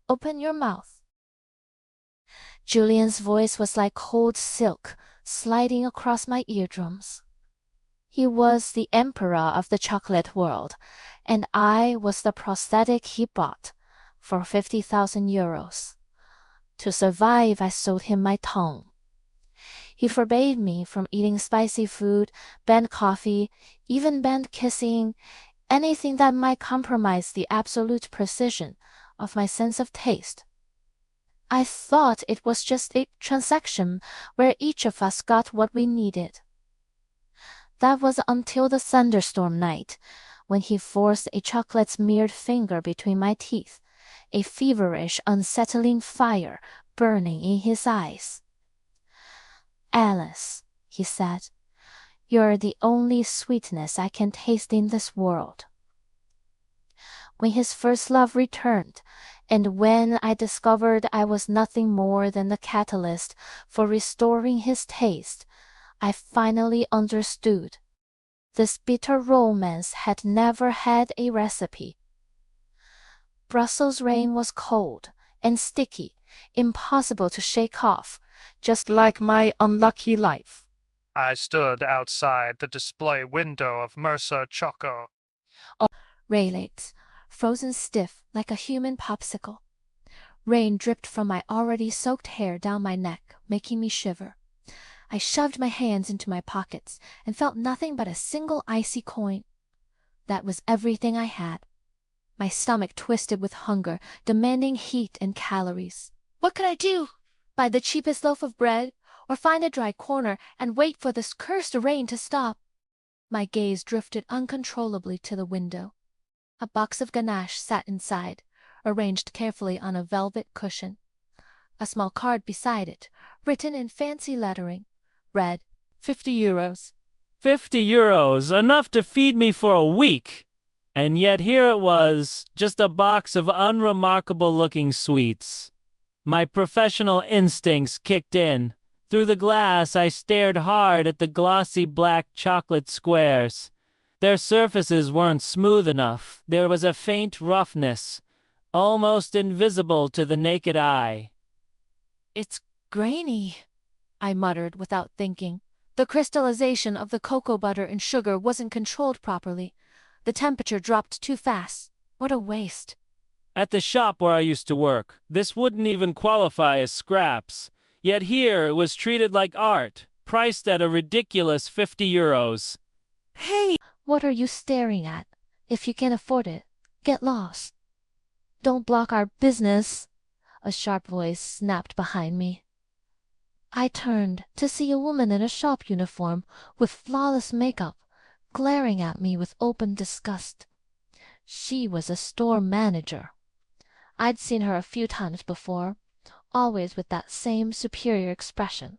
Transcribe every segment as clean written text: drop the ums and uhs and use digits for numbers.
Open your mouth." Julian's voice was like cold silk, sliding across my eardrums. He was the emperor of the chocolate world, and I was the prosthetic he bought for 50,000 euros. To survive, I sold him my tongue. He forbade me from eating spicy food, banned coffee, even banned kissing, anything that might compromise the absolute precision of my sense of taste. I thought it was just a transaction where each of us got what we needed. That was until the thunderstorm night, when he forced a chocolate-smeared finger between my teeth, a feverish, unsettling fire burning in his eyes. "Alice," he said, "you're the only sweetness I can taste in this world." When his first love returned, and when I discovered I was nothing more than the catalyst for restoring his taste, I finally understood. This bitter romance had never had a recipe. Brussels rain was cold and sticky, impossible to shake off, just like my unlucky life. I stood outside the display window of Mercer Choco. Raylets, frozen stiff like a human popsicle. Rain dripped from my already soaked hair down my neck, making me shiver. I shoved my hands into my pockets and felt nothing but a single icy coin. That was everything I had. My stomach twisted with hunger, demanding heat and calories. What could I do? Buy the cheapest loaf of bread, or find a dry corner and wait for this cursed rain to stop? My gaze drifted uncontrollably to the window. A box of ganache sat inside, arranged carefully on a velvet cushion. A small card beside it, written in fancy lettering, read, 50 euros. 50 euros, enough to feed me for a week. And yet here it was, just a box of unremarkable-looking sweets. My professional instincts kicked in. Through the glass, I stared hard at the glossy black chocolate squares. Their surfaces weren't smooth enough. There was a faint roughness, almost invisible to the naked eye. "It's grainy," I muttered without thinking. The crystallization of the cocoa butter and sugar wasn't controlled properly. The temperature dropped too fast. What a waste. At the shop where I used to work, this wouldn't even qualify as scraps. Yet here it was treated like art, priced at a ridiculous 50 euros. Hey! What are you staring at? If you can't afford it, get lost. Don't block our business, a sharp voice snapped behind me. I turned to see a woman in a shop uniform with flawless makeup, glaring at me with open disgust. She was a store manager. I'd seen her a few times before, always with that same superior expression.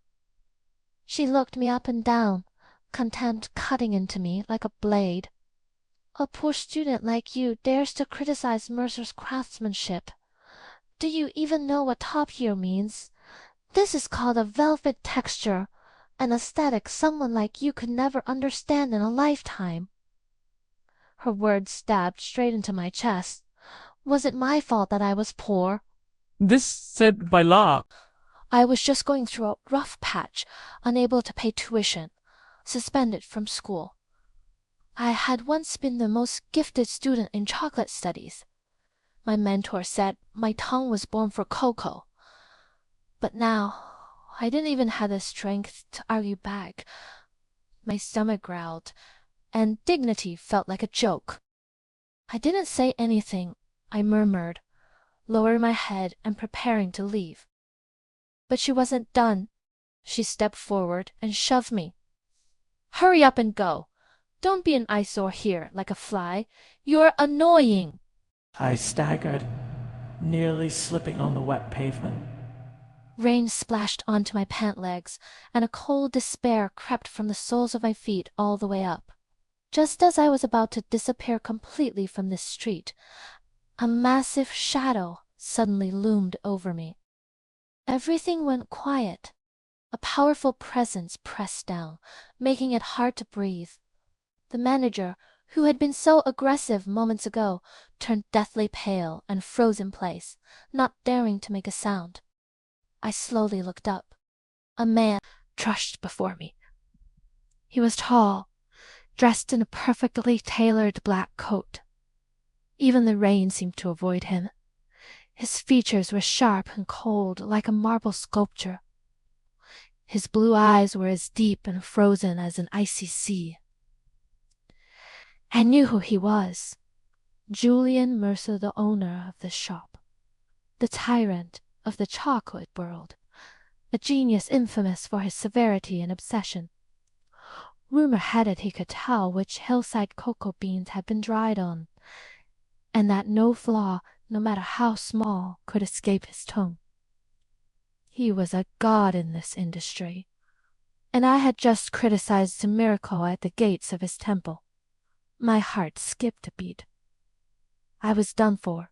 She looked me up and down, contempt cutting into me like a blade. "A poor student like you dares to criticize Mercer's craftsmanship. Do you even know what top here means? This is called a velvet texture, an aesthetic someone like you could never understand in a lifetime." Her words stabbed straight into my chest. Was it my fault that I was poor? This said by law. I was just going through a rough patch, unable to pay tuition, suspended from school. I had once been the most gifted student in chocolate studies. My mentor said my tongue was born for cocoa. But now, I didn't even have the strength to argue back. My stomach growled, and dignity felt like a joke. I didn't say anything, I murmured, lowering my head and preparing to leave. But she wasn't done. She stepped forward and shoved me. "Hurry up and go. Don't be an eyesore here like a fly. You're annoying." I staggered, nearly slipping on the wet pavement. Rain splashed onto my pant legs, and a cold despair crept from the soles of my feet all the way up. Just as I was about to disappear completely from this street, a massive shadow suddenly loomed over me. Everything went quiet. A powerful presence pressed down, making it hard to breathe. The manager, who had been so aggressive moments ago, turned deathly pale and froze in place, not daring to make a sound. I slowly looked up. A man trudged before me. He was tall, dressed in a perfectly tailored black coat. Even the rain seemed to avoid him. His features were sharp and cold, like a marble sculpture. His blue eyes were as deep and frozen as an icy sea. I knew who he was. Julian Mercer, the owner of the shop. The tyrant of the chocolate world. A genius infamous for his severity and obsession. Rumor had it he could tell which hillside cocoa beans had been dried on, and that no flaw, no matter how small, could escape his tongue. He was a god in this industry, and I had just criticized a miracle at the gates of his temple. My heart skipped a beat. I was done for.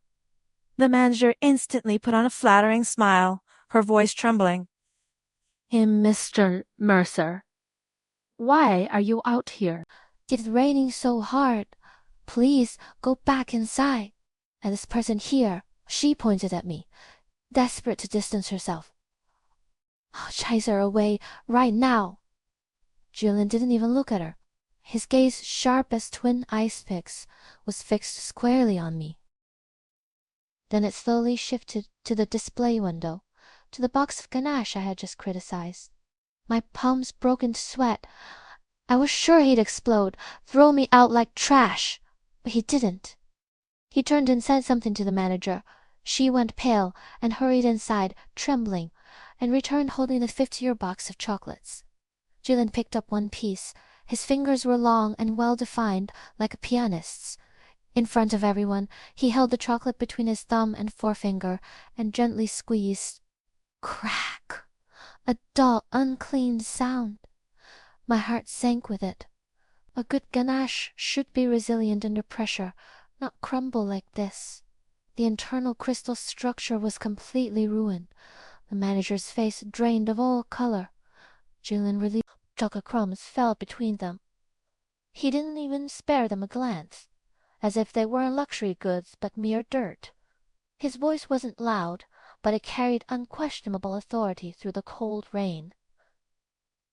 The manager instantly put on a flattering smile, her voice trembling. Mr. Mercer, why are you out here? It's raining so hard. Please go back inside. And this person here, she pointed at me, desperate to distance herself. I'll chase her away right now. Julian didn't even look at her. His gaze, sharp as twin ice picks, was fixed squarely on me. Then it slowly shifted to the display window, to the box of ganache I had just criticized. My palms broke into sweat. I was sure he'd explode, throw me out like trash, but he didn't. He turned and said something to the manager. She went pale and hurried inside, trembling, and returned holding the 50-year box of chocolates. Julian picked up one piece. His fingers were long and well-defined, like a pianist's. In front of everyone, he held the chocolate between his thumb and forefinger and gently squeezed. Crack! A dull, unclean sound. My heart sank with it. A good ganache should be resilient under pressure, not crumble like this. The internal crystal structure was completely ruined. The manager's face drained of all color. Julian relieved. Chocolate crumbs fell between them. He didn't even spare them a glance, as if they weren't luxury goods but mere dirt. His voice wasn't loud, but it carried unquestionable authority through the cold rain.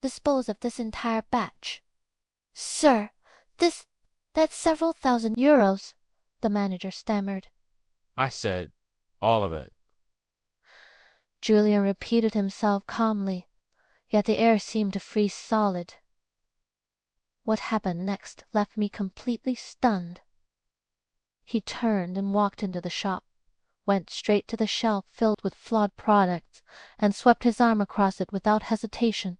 Dispose of this entire batch. Sir, that's several thousand euros, the manager stammered. I said, all of it. Julian repeated himself calmly, yet the air seemed to freeze solid. What happened next left me completely stunned. He turned and walked into the shop, went straight to the shelf filled with flawed products, and swept his arm across it without hesitation.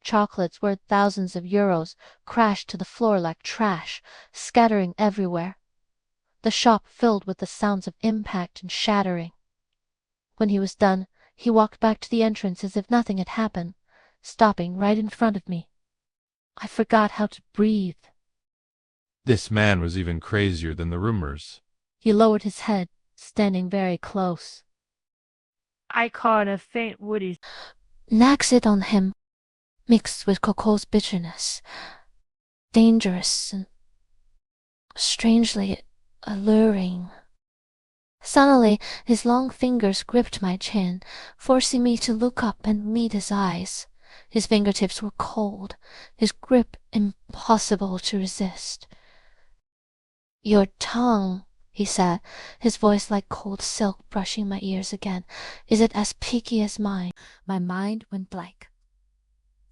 Chocolates worth thousands of euros crashed to the floor like trash, scattering everywhere. The shop filled with the sounds of impact and shattering. When he was done, he walked back to the entrance as if nothing had happened, stopping right in front of me. I forgot how to breathe. This man was even crazier than the rumors. He lowered his head, standing very close. I caught a faint woody An exit on him, mixed with Coco's bitterness. Dangerous and strangely alluring. Suddenly, his long fingers gripped my chin, forcing me to look up and meet his eyes. His fingertips were cold, his grip impossible to resist. Your tongue, he said, his voice like cold silk brushing my ears again. Is it as picky as mine? My mind went blank.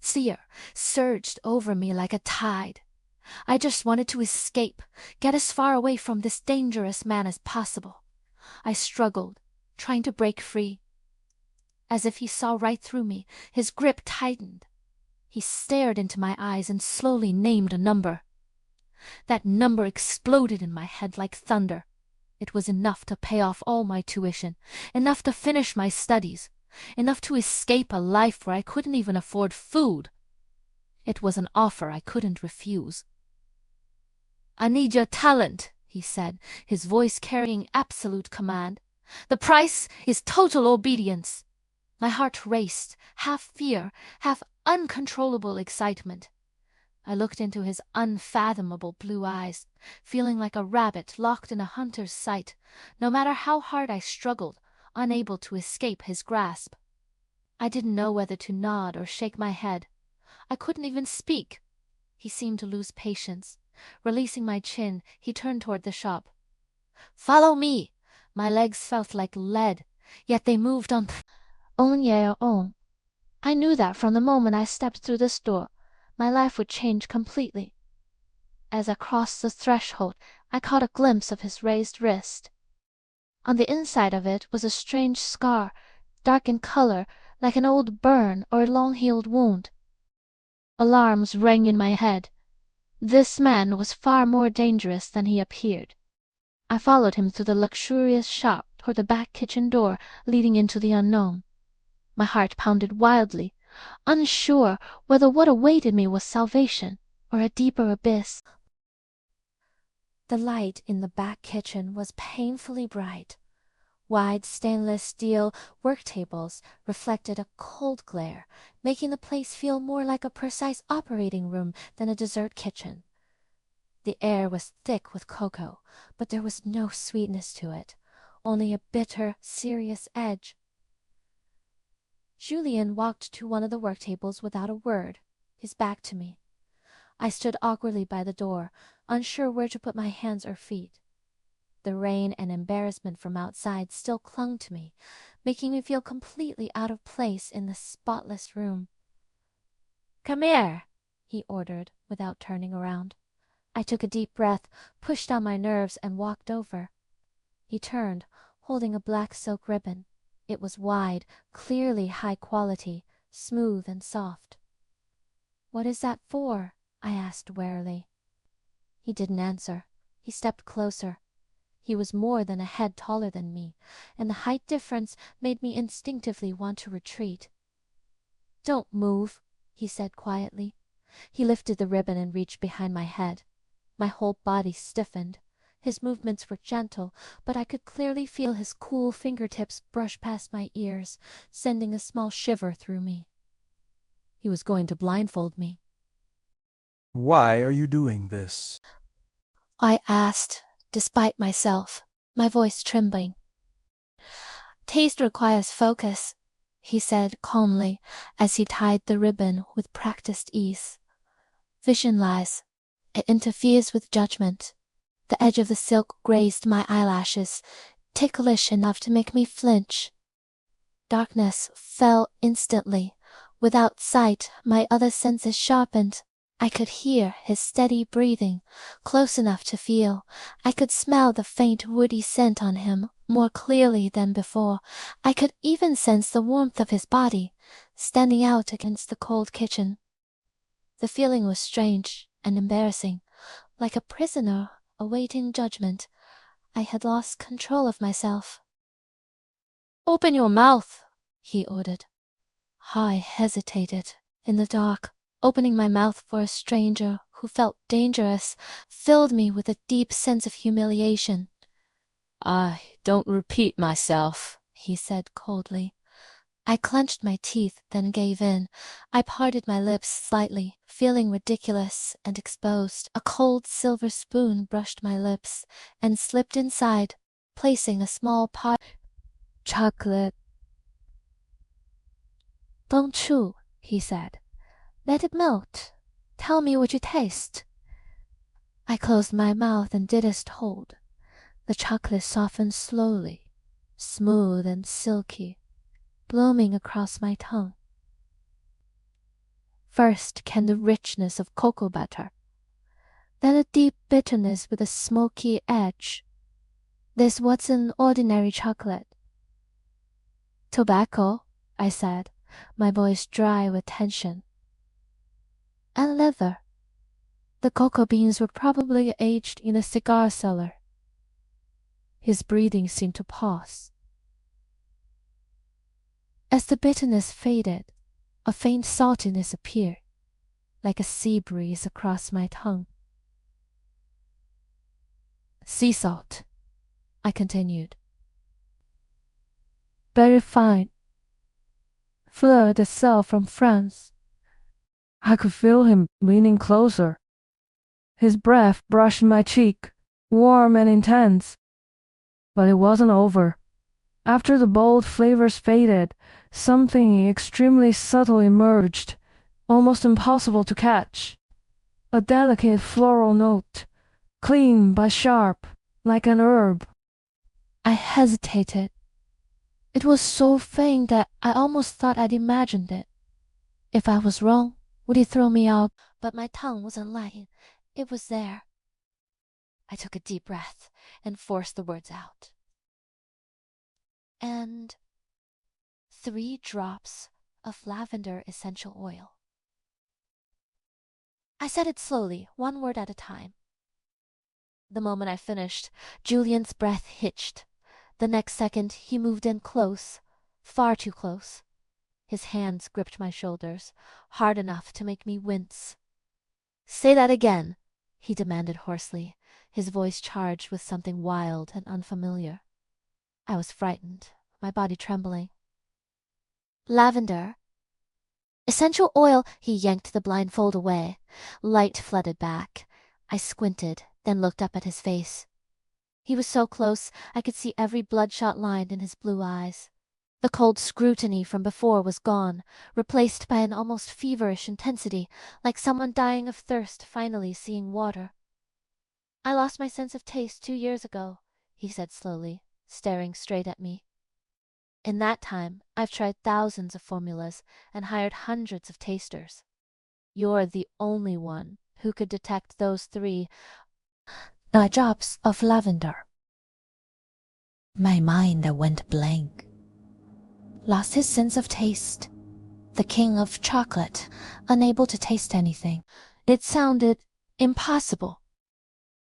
Fear surged over me like a tide. I just wanted to escape, get as far away from this dangerous man as possible. I struggled, trying to break free. As if he saw right through me, his grip tightened. He stared into my eyes and slowly named a number. That number exploded in my head like thunder. It was enough to pay off all my tuition, enough to finish my studies, enough to escape a life where I couldn't even afford food. It was an offer I couldn't refuse. I need your talent, he said, his voice carrying absolute command. The price is total obedience. My heart raced, half fear, half uncontrollable excitement. I looked into his unfathomable blue eyes, feeling like a rabbit locked in a hunter's sight, no matter how hard I struggled, unable to escape his grasp. I didn't know whether to nod or shake my head. I couldn't even speak. He seemed to lose patience. Releasing my chin, he turned toward the shop. "Follow me!" My legs felt like lead, yet they moved on. On yeah, on. I knew that from the moment I stepped through this door, my life would change completely. As I crossed the threshold, I caught a glimpse of his raised wrist. On the inside of it was a strange scar, dark in color, like an old burn or a long-healed wound. Alarms rang in my head. This man was far more dangerous than he appeared. I followed him through the luxurious shop toward the back kitchen door leading into the unknown. My heart pounded wildly, unsure whether what awaited me was salvation or a deeper abyss. The light in the back kitchen was painfully bright. Wide stainless steel work tables reflected a cold glare, making the place feel more like a precise operating room than a dessert kitchen. The air was thick with cocoa, but there was no sweetness to it, only a bitter, serious edge. Julian walked to one of the work tables without a word, his back to me. I stood awkwardly by the door, unsure where to put my hands or feet. The rain and embarrassment from outside still clung to me, making me feel completely out of place in this spotless room. "Come here," he ordered, without turning around. I took a deep breath, pushed down my nerves, and walked over. He turned, holding a black silk ribbon. It was wide, clearly high quality, smooth and soft. "What is that for?" I asked warily. He didn't answer. He stepped closer. He was more than a head taller than me, and the height difference made me instinctively want to retreat. "Don't move," he said quietly. He lifted the ribbon and reached behind my head. My whole body stiffened. His movements were gentle, but I could clearly feel his cool fingertips brush past my ears, sending a small shiver through me. He was going to blindfold me. "Why are you doing this?" I asked, despite myself, my voice trembling. "Taste requires focus," he said calmly as he tied the ribbon with practiced ease. "Vision lies. It interferes with judgment. The edge of the silk grazed my eyelashes, ticklish enough to make me flinch. Darkness fell instantly. Without sight, my other senses sharpened. I could hear his steady breathing, close enough to feel. I could smell the faint woody scent on him more clearly than before. I could even sense the warmth of his body, standing out against the cold kitchen. The feeling was strange and embarrassing, like a prisoner awaiting judgment. I had lost control of myself. "Open your mouth," he ordered. I hesitated in the dark. Opening my mouth for a stranger who felt dangerous filled me with a deep sense of humiliation. "I don't repeat myself," he said coldly. I clenched my teeth, then gave in. I parted my lips slightly, feeling ridiculous and exposed. A cold silver spoon brushed my lips and slipped inside, placing a small pot of chocolate. "Don't chew," he said. "Let it melt. Tell me what you taste." I closed my mouth and did as told. The chocolate softened slowly, smooth and silky, blooming across my tongue. First came the richness of cocoa butter, then a deep bitterness with a smoky edge. "This wasn't ordinary chocolate." "Tobacco," I said, my voice dry with tension. "And leather. The cocoa beans were probably aged in a cigar cellar." His breathing seemed to pause. As the bitterness faded, a faint saltiness appeared, like a sea breeze across my tongue. "Sea salt," I continued. "Very fine. Fleur de sel from France. I could feel him leaning closer. His breath brushed my cheek, warm and intense. But it wasn't over. After the bold flavors faded, something extremely subtle emerged, almost impossible to catch. A delicate floral note, clean but sharp, like an herb. I hesitated. It was so faint that I almost thought I'd imagined it. If I was wrong, would he throw me out? But my tongue wasn't lying. It was there. I took a deep breath and forced the words out. And 3 drops of lavender essential oil. I said it slowly, 1 word at a time. The moment I finished, Julian's breath hitched. The next second, he moved in close, far too close. His hands gripped my shoulders, hard enough to make me wince. "Say that again," he demanded hoarsely, his voice charged with something wild and unfamiliar. I was frightened, my body trembling. "Lavender. Essential oil." He yanked the blindfold away. Light flooded back. I squinted, then looked up at his face. He was so close, I could see every bloodshot line in his blue eyes. The cold scrutiny from before was gone, replaced by an almost feverish intensity, like someone dying of thirst finally seeing water. "I lost my sense of taste 2 years ago," he said slowly, staring straight at me. "In that time, I've tried thousands of formulas and hired hundreds of tasters. You're the only one who could detect those 3 drops of lavender." My mind went blank. Lost his sense of taste. The king of chocolate, unable to taste anything. It sounded impossible.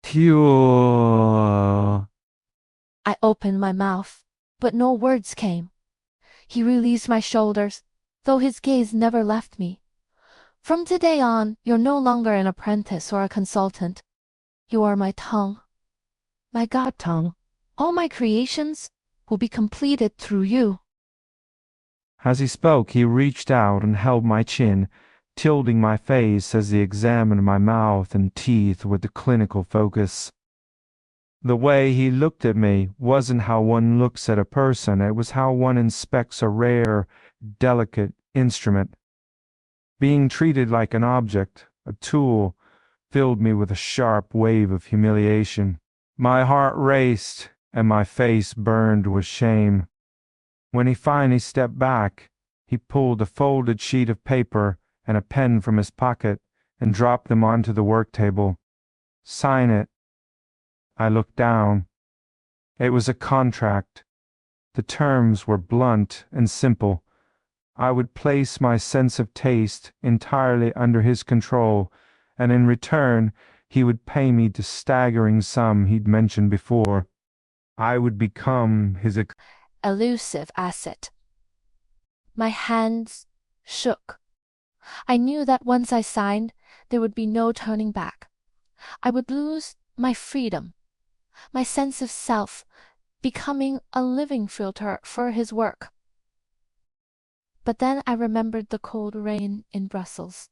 Pure. I opened my mouth, but no words came. He released my shoulders, though his gaze never left me. "From today on, you're no longer an apprentice or a consultant. You are my tongue, my god tongue. All my creations will be completed through you." As he spoke, he reached out and held my chin, tilting my face as he examined my mouth and teeth with a clinical focus. The way he looked at me wasn't how one looks at a person, it was how one inspects a rare, delicate instrument. Being treated like an object, a tool, filled me with a sharp wave of humiliation. My heart raced, and my face burned with shame. When he finally stepped back, he pulled a folded sheet of paper and a pen from his pocket and dropped them onto the work table. "Sign it." I looked down. It was a contract. The terms were blunt and simple. I would place my sense of taste entirely under his control, and in return he would pay me the staggering sum he'd mentioned before. I would become his Elusive asset. My hands shook. I knew that once I signed, there would be no turning back. I would lose my freedom, my sense of self, becoming a living filter for his work. But then I remembered the cold rain in Brussels,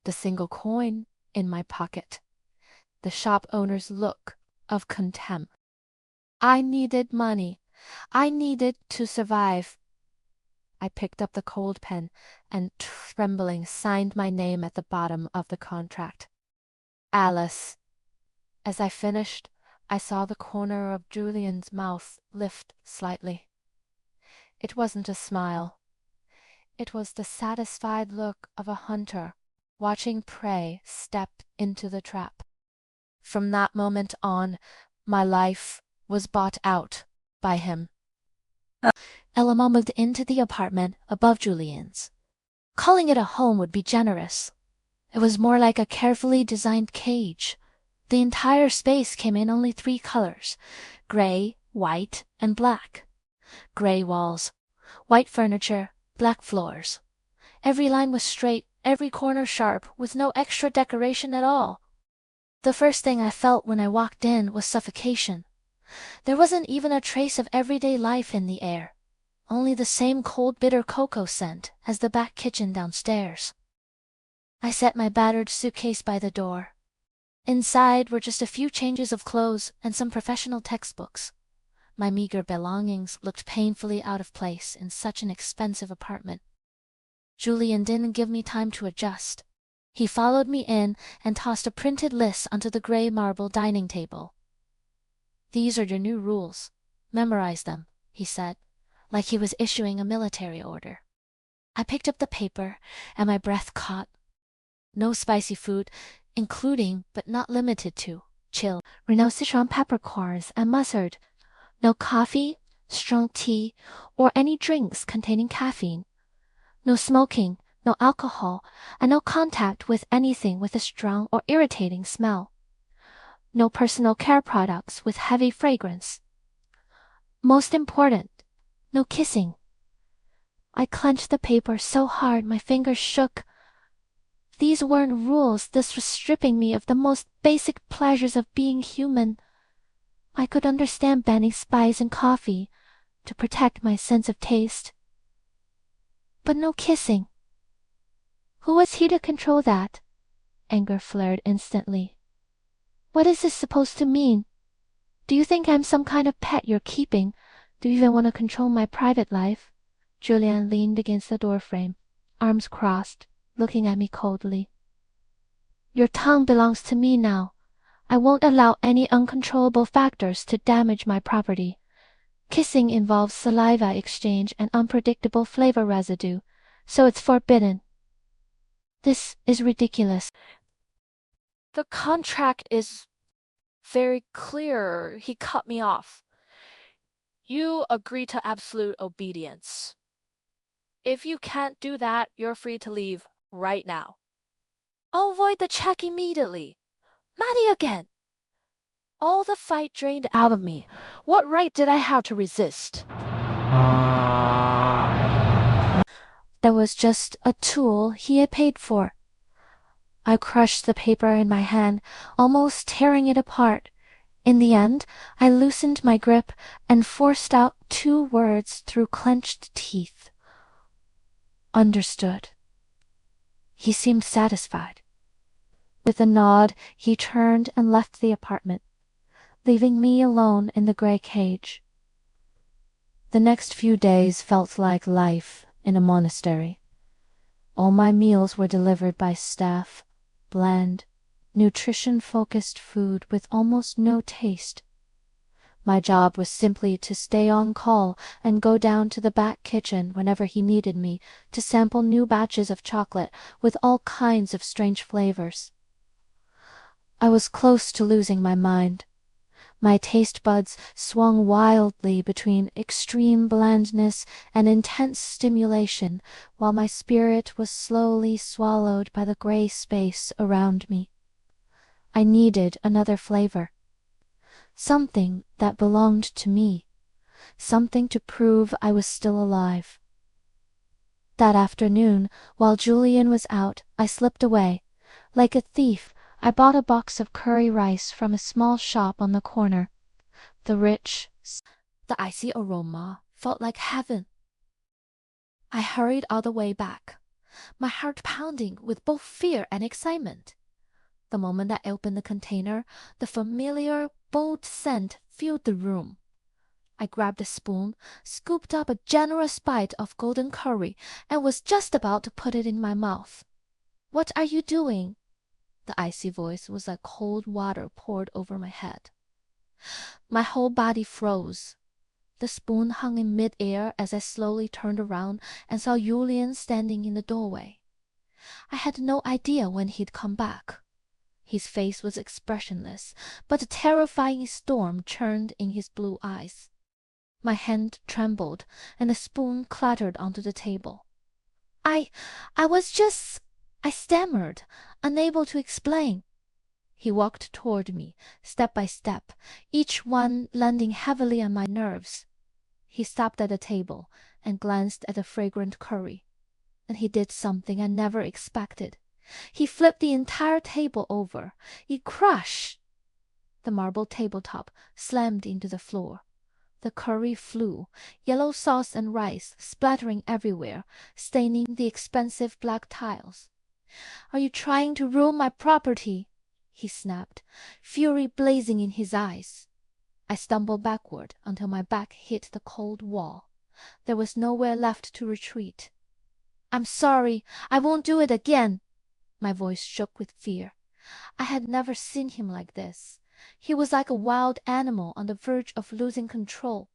the single coin in my pocket, the shop owner's look of contempt. I needed money. I needed to survive. I picked up the cold pen and, trembling, signed my name at the bottom of the contract. Alice. As I finished, I saw the corner of Julian's mouth lift slightly. It wasn't a smile. It was the satisfied look of a hunter watching prey step into the trap. From that moment on, my life was bought out by him. Elma moved into the apartment above Julian's. Calling it a home would be generous. It was more like a carefully designed cage. The entire space came in only 3 colors: gray, white, and black. Gray walls, white furniture, black floors. Every line was straight, every corner sharp, with no extra decoration at all. The first thing I felt when I walked in was suffocation. There wasn't even a trace of everyday life in the air, only the same cold bitter cocoa scent as the back kitchen downstairs. I set my battered suitcase by the door. Inside were just a few changes of clothes and some professional textbooks. My meager belongings looked painfully out of place in such an expensive apartment. Julian didn't give me time to adjust. He followed me in and tossed a printed list onto the gray marble dining table. "These are your new rules. Memorize them," he said, like he was issuing a military order. I picked up the paper, and my breath caught. No spicy food, including but not limited to chill, no Sichuan peppercorns and mustard. No coffee, strong tea, or any drinks containing caffeine. No smoking, no alcohol, and no contact with anything with a strong or irritating smell. No personal care products with heavy fragrance. Most important, no kissing. I clenched the paper so hard my fingers shook. These weren't rules, this was stripping me of the most basic pleasures of being human. I could understand banning spice and coffee to protect my sense of taste. But no kissing. Who was he to control that? Anger flared instantly. What is this supposed to mean? Do you think I'm some kind of pet you're keeping? Do you even want to control my private life? Julian leaned against the doorframe, arms crossed, looking at me coldly. Your tongue belongs to me now. I won't allow any uncontrollable factors to damage my property. Kissing involves saliva exchange and unpredictable flavor residue, so it's forbidden. This is ridiculous. The contract is very clear. He cut me off. You agree to absolute obedience. If you can't do that, you're free to leave right now. I'll void the check immediately. Maddie again. All the fight drained out of me. What right did I have to resist? That was just a tool he had paid for. I crushed the paper in my hand, almost tearing it apart. In the end, I loosened my grip and forced out 2 words through clenched teeth. Understood. He seemed satisfied. With a nod, he turned and left the apartment, leaving me alone in the gray cage. The next few days felt like life in a monastery. All my meals were delivered by staff, bland, nutrition-focused food with almost no taste. My job was simply to stay on call and go down to the back kitchen whenever he needed me to sample new batches of chocolate with all kinds of strange flavors. I was close to losing my mind. My taste buds swung wildly between extreme blandness and intense stimulation, while my spirit was slowly swallowed by the gray space around me. I needed another flavor. Something that belonged to me. Something to prove I was still alive. That afternoon, while Julian was out, I slipped away. Like a thief, I bought a box of curry rice from a small shop on the corner. The rich, the icy aroma felt like heaven. I hurried all the way back, my heart pounding with both fear and excitement. The moment I opened the container, the familiar, bold scent filled the room. I grabbed a spoon, scooped up a generous bite of golden curry, and was just about to put it in my mouth. "What are you doing?" The icy voice was like cold water poured over my head. My whole body froze. The spoon hung in mid-air as I slowly turned around and saw Julian standing in the doorway. I had no idea when he'd come back. His face was expressionless, but a terrifying storm churned in his blue eyes. My hand trembled, and the spoon clattered onto the table. I stammered, unable to explain. He walked toward me, step by step, each one landing heavily on my nerves. He stopped at the table and glanced at the fragrant curry. And he did something I never expected. He flipped the entire table over. Crash! The marble tabletop slammed into the floor. The curry flew, yellow sauce and rice splattering everywhere, staining the expensive black tiles. Are you trying to ruin my property? He snapped, fury blazing in his eyes. I stumbled backward until my back hit the cold wall. There was nowhere left to retreat. I'm sorry. I won't do it again. My voice shook with fear. I had never seen him like this. He was like a wild animal on the verge of losing control.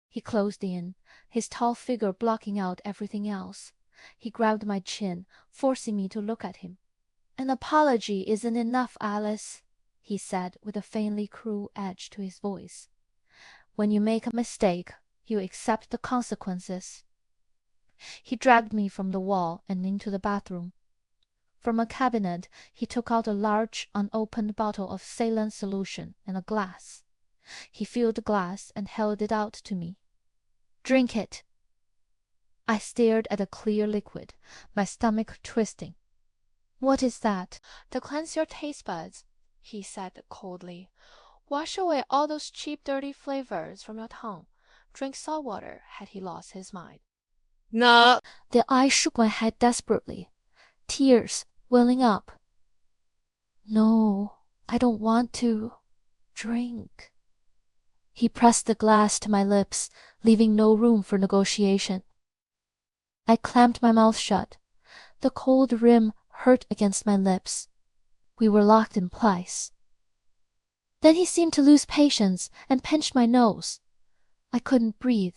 He closed in, his tall figure blocking out everything else. He grabbed my chin, forcing me to look at him. An apology isn't enough, Alice, he said with a faintly cruel edge to his voice. When you make a mistake, you accept the consequences. He dragged me from the wall and into the bathroom. From a cabinet he took out a large, unopened bottle of saline solution and a glass. He filled the glass and held it out to me. Drink it. I stared at the clear liquid, my stomach twisting. What is that? To cleanse your taste buds, he said coldly. Wash away all those cheap, dirty flavors from your tongue. Drink salt water, had he lost his mind. No. I shook my head desperately, tears welling up. No, I don't want to drink. He pressed the glass to my lips, leaving no room for negotiation. I clamped my mouth shut. The cold rim hurt against my lips. We were locked in place. Then he seemed to lose patience and pinched my nose. I couldn't breathe.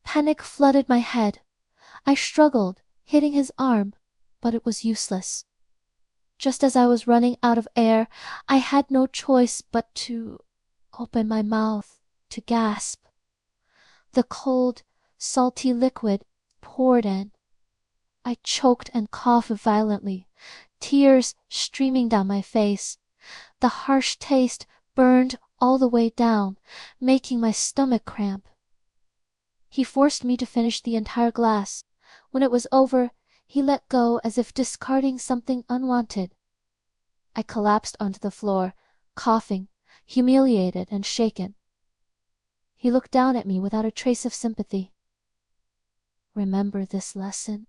Panic flooded my head. I struggled, hitting his arm, but it was useless. Just as I was running out of air, I had no choice but to open my mouth, to gasp. The cold, salty liquid poured in. I choked and coughed violently, tears streaming down my face. The harsh taste burned all the way down, making my stomach cramp. He forced me to finish the entire glass. When it was over, he let go as if discarding something unwanted. I collapsed onto the floor, coughing, humiliated and shaken. He looked down at me without a trace of sympathy. Remember this lesson.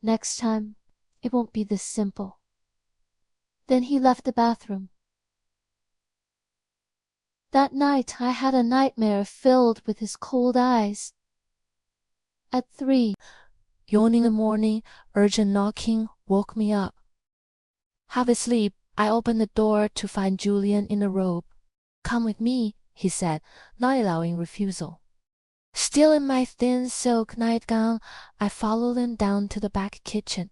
Next time, it won't be this simple. Then he left the bathroom. That night I had a nightmare filled with his cold eyes. At 3, yawning in the morning, urgent knocking woke me up. Half asleep, I opened the door to find Julian in a robe. Come with me, he said, not allowing refusal. Still in my thin silk nightgown, I followed him down to the back kitchen.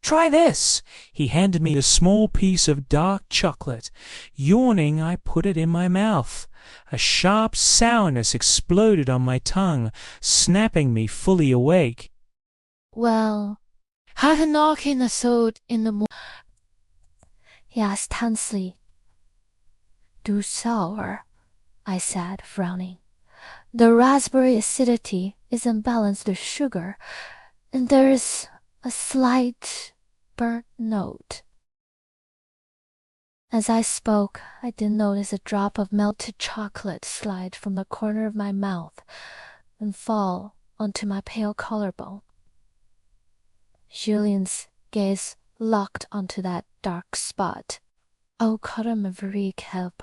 Try this! He handed me a small piece of dark chocolate. Yawning, I put it in my mouth. A sharp sourness exploded on my tongue, snapping me fully awake. Well, have a knock in the throat in the morning? He asked tensely. Do sour, I said, frowning. The raspberry acidity is unbalanced with sugar, and there is a slight burnt note. As I spoke, I did notice a drop of melted chocolate slide from the corner of my mouth and fall onto my pale collarbone. Julian's gaze locked onto that dark spot. Au caramaveric help.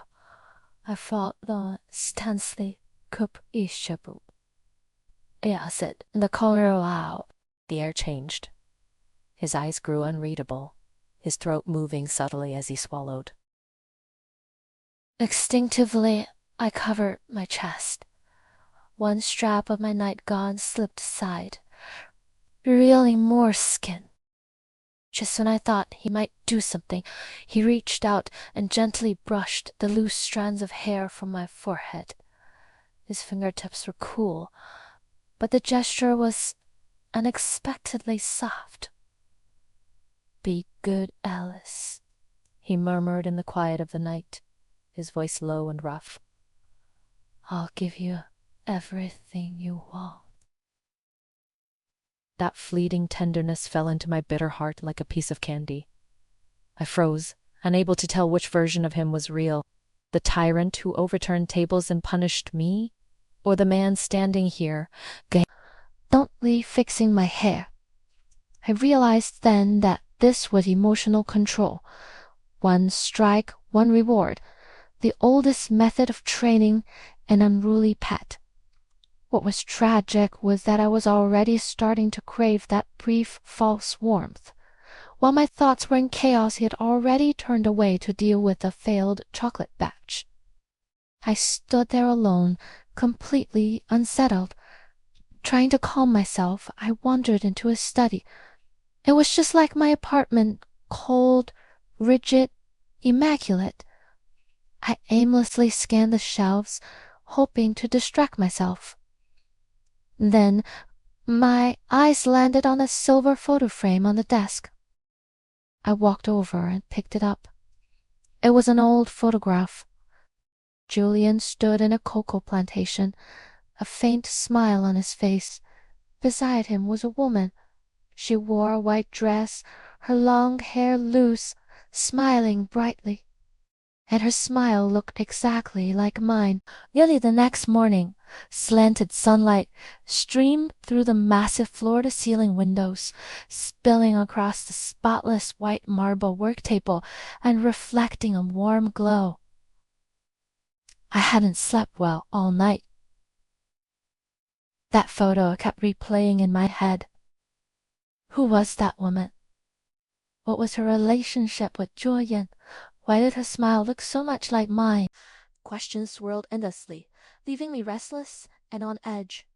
I fought the tensely cup ishabu. Yeah, said in the corner loud. The air changed. His eyes grew unreadable, his throat moving subtly as he swallowed. Instinctively, I covered my chest. One strap of my nightgown slipped aside, revealing more skin. Just when I thought he might do something, he reached out and gently brushed the loose strands of hair from my forehead. His fingertips were cool, but the gesture was unexpectedly soft. Be good, Alice, he murmured in the quiet of the night, his voice low and rough. I'll give you everything you want. That fleeting tenderness fell into my bitter heart like a piece of candy. I froze, unable to tell which version of him was real, the tyrant who overturned tables and punished me, or the man standing here. Don't leave fixing my hair. I realized then that this was emotional control. One strike, one reward. The oldest method of training an unruly pet. What was tragic was that I was already starting to crave that brief, false warmth. While my thoughts were in chaos, he had already turned away to deal with the failed chocolate batch. I stood there alone, completely unsettled. Trying to calm myself, I wandered into his study. It was just like my apartment, cold, rigid, immaculate. I aimlessly scanned the shelves, hoping to distract myself. Then my eyes landed on a silver photo frame on the desk. I walked over and picked it up. It was an old photograph. Julian stood in a cocoa plantation, a faint smile on his face. Beside him was a woman. She wore a white dress, her long hair loose, smiling brightly. And her smile looked exactly like mine. Nearly the next morning, slanted sunlight streamed through the massive floor-to-ceiling windows, spilling across the spotless white marble work table and reflecting a warm glow. I hadn't slept well all night. That photo kept replaying in my head. Who was that woman? What was her relationship with Julian? Why did her smile look so much like mine? Questions swirled endlessly, leaving me restless and on edge.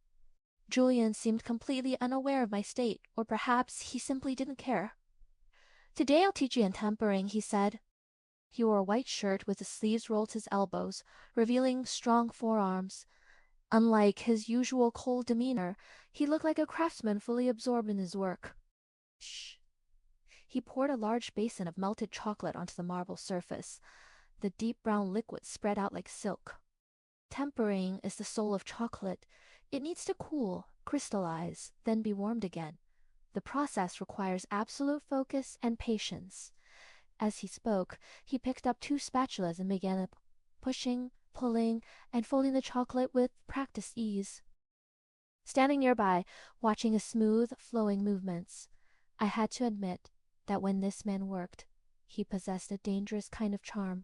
Julian seemed completely unaware of my state, or perhaps he simply didn't care. "Today I'll teach you in tempering," he said. He wore a white shirt with the sleeves rolled to his elbows, revealing strong forearms. Unlike his usual cold demeanor, he looked like a craftsman fully absorbed in his work. Shh. He poured a large basin of melted chocolate onto the marble surface. The deep brown liquid spread out like silk. Tempering is the soul of chocolate. It needs to cool, crystallize, then be warmed again. The process requires absolute focus and patience. As he spoke, he picked up 2 spatulas and began pushing, pulling, and folding the chocolate with practiced ease. Standing nearby, watching his smooth, flowing movements, I had to admit that when this man worked, he possessed a dangerous kind of charm.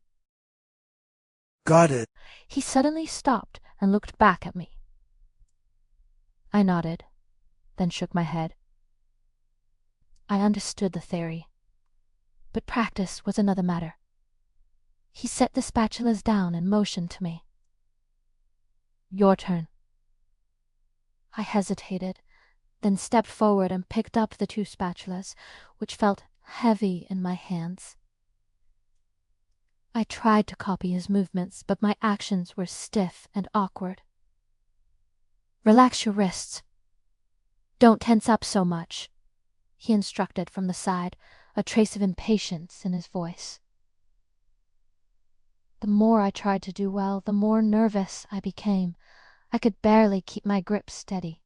Got it. He suddenly stopped and looked back at me. I nodded, then shook my head. I understood the theory, but practice was another matter. He set the spatulas down and motioned to me. "Your turn." I hesitated, then stepped forward and picked up the 2 spatulas, which felt heavy in my hands. I tried to copy his movements, but my actions were stiff and awkward. "Relax your wrists. Don't tense up so much," he instructed from the side, a trace of impatience in his voice. The more I tried to do well, the more nervous I became. I could barely keep my grip steady.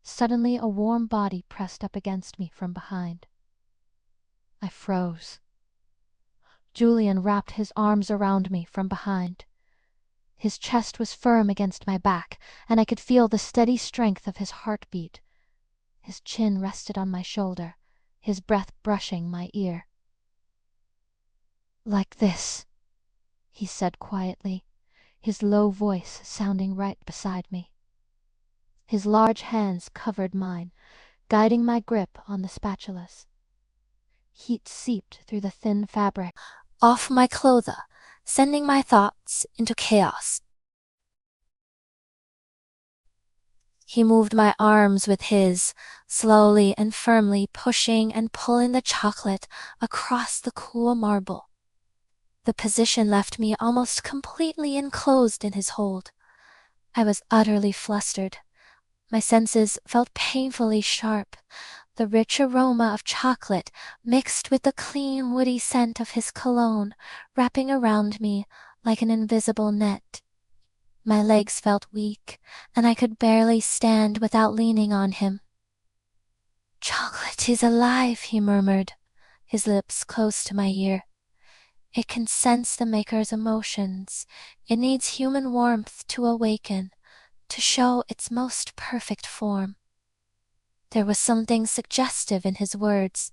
Suddenly, a warm body pressed up against me from behind. I froze. Julian wrapped his arms around me from behind. His chest was firm against my back, and I could feel the steady strength of his heartbeat. His chin rested on my shoulder, his breath brushing my ear. "Like this," he said quietly, his low voice sounding right beside me. His large hands covered mine, guiding my grip on the spatulas. Heat seeped through the thin fabric, off my clothes, sending my thoughts into chaos. He moved my arms with his, slowly and firmly pushing and pulling the chocolate across the cool marble. The position left me almost completely enclosed in his hold. I was utterly flustered. My senses felt painfully sharp. The rich aroma of chocolate mixed with the clean, woody scent of his cologne, wrapping around me like an invisible net. My legs felt weak, and I could barely stand without leaning on him. "Chocolate is alive," he murmured, his lips close to my ear. "It can sense the maker's emotions. It needs human warmth to awaken, to show its most perfect form." There was something suggestive in his words.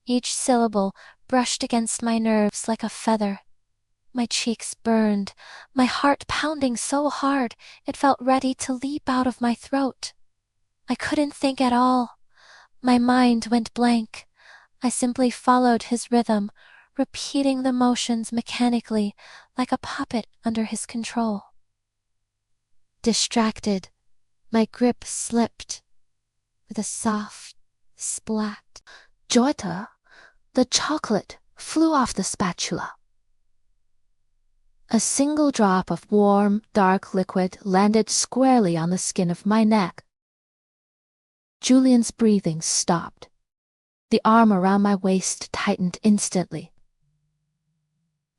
Each syllable brushed against my nerves like a feather. My cheeks burned, my heart pounding so hard it felt ready to leap out of my throat. I couldn't think at all. My mind went blank. I simply followed his rhythm, repeating the motions mechanically, like a puppet under his control. Distracted, my grip slipped. With a soft splat, Joita, the chocolate flew off the spatula. A single drop of warm, dark liquid landed squarely on the skin of my neck. Julian's breathing stopped. The arm around my waist tightened instantly.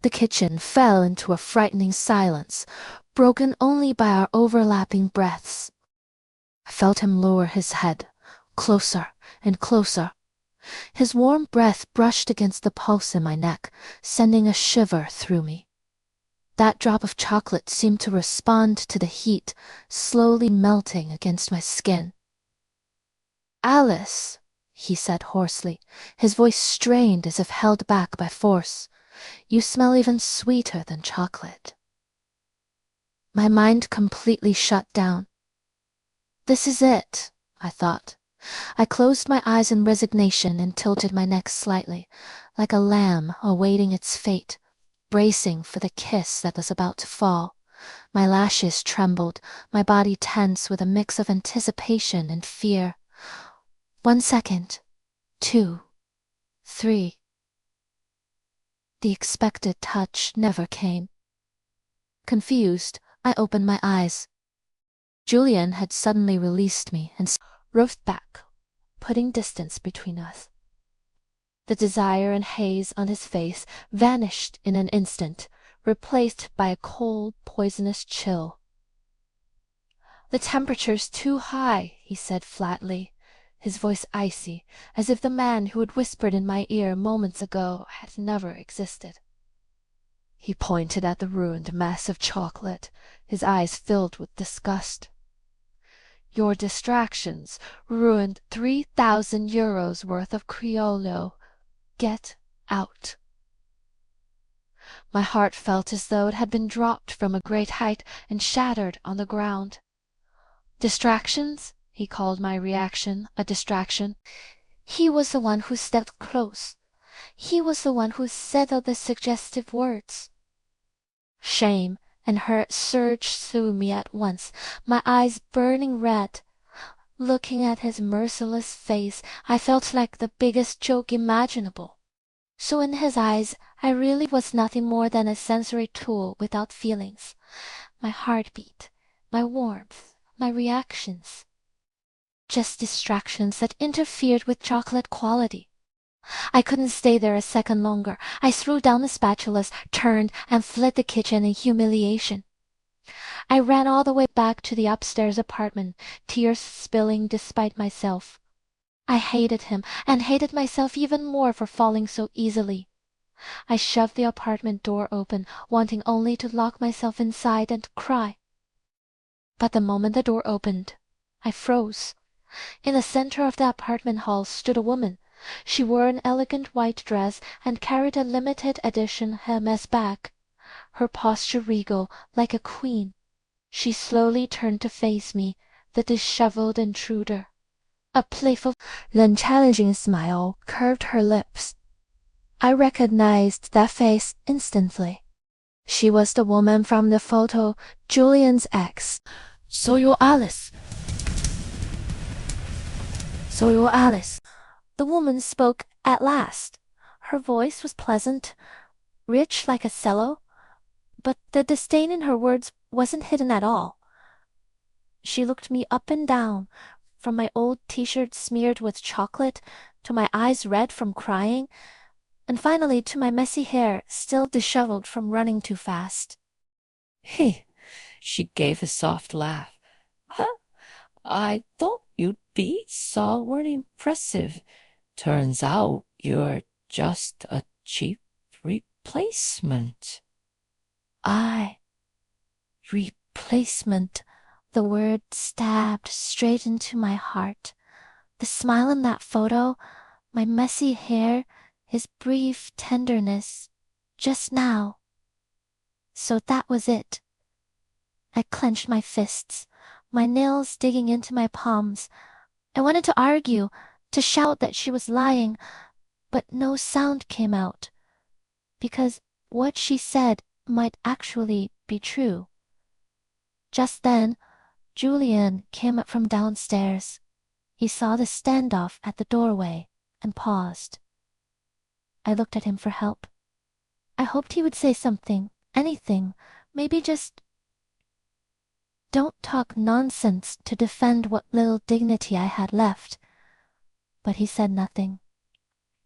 The kitchen fell into a frightening silence, broken only by our overlapping breaths. I felt him lower his head, closer and closer. His warm breath brushed against the pulse in my neck, sending a shiver through me. That drop of chocolate seemed to respond to the heat, slowly melting against my skin. "Alice," he said hoarsely, his voice strained as if held back by force. "You smell even sweeter than chocolate." My mind completely shut down. This is it, I thought. I closed my eyes in resignation and tilted my neck slightly, like a lamb awaiting its fate, bracing for the kiss that was about to fall. My lashes trembled, my body tense with a mix of anticipation and fear. 1 second, 2, 3. The expected touch never came. Confused, I opened my eyes. Julian had suddenly released me and roofed back, putting distance between us. The desire and haze on his face vanished in an instant, replaced by a cold, poisonous chill. "The temperature's too high," he said flatly, his voice icy, as if the man who had whispered in my ear moments ago had never existed. He pointed at the ruined mass of chocolate, his eyes filled with disgust. "Your distractions ruined 3,000 euros worth of Criollo. Get out." My heart felt as though it had been dropped from a great height and shattered on the ground. Distractions? He called my reaction a distraction. He was the one who stepped close. He was the one who said all the suggestive words. Shame and hurt surged through me at once, my eyes burning red. Looking at his merciless face, I felt like the biggest joke imaginable. So in his eyes, I really was nothing more than a sensory tool without feelings. My heartbeat, my warmth, my reactions. Just distractions that interfered with chocolate quality. I couldn't stay there a second longer. I threw down the spatulas, turned, and fled the kitchen in humiliation. I ran all the way back to the upstairs apartment, tears spilling despite myself. I hated him, and hated myself even more for falling so easily. I shoved the apartment door open, wanting only to lock myself inside and cry. But the moment the door opened, I froze. In the center of the apartment hall stood a woman. She wore an elegant white dress and carried a limited edition Hermes bag, her posture regal, like a queen. She slowly turned to face me, the disheveled intruder. A playful, then challenging smile curved her lips. I recognized that face instantly. She was the woman from the photo, Julian's ex. "So you're Alice. So you're Alice." The woman spoke at last. Her voice was pleasant, rich like a cello, but the disdain in her words wasn't hidden at all. She looked me up and down, from my old t-shirt smeared with chocolate, to my eyes red from crying, and finally to my messy hair still disheveled from running too fast. "He," she gave a soft laugh. "I thought you'd be so impressive. Turns out you're just a cheap replacement." Replacement. The word stabbed straight into my heart. The smile in that photo, my messy hair, his brief tenderness, just now. So that was it. I clenched my fists, my nails digging into my palms. I wanted to argue, to shout that she was lying, but no sound came out, because what she said might actually be true. Just then, Julian came up from downstairs. He saw the standoff at the doorway and paused. I looked at him for help. I hoped he would say something, anything, maybe just, "Don't talk nonsense," to defend what little dignity I had left. But he said nothing.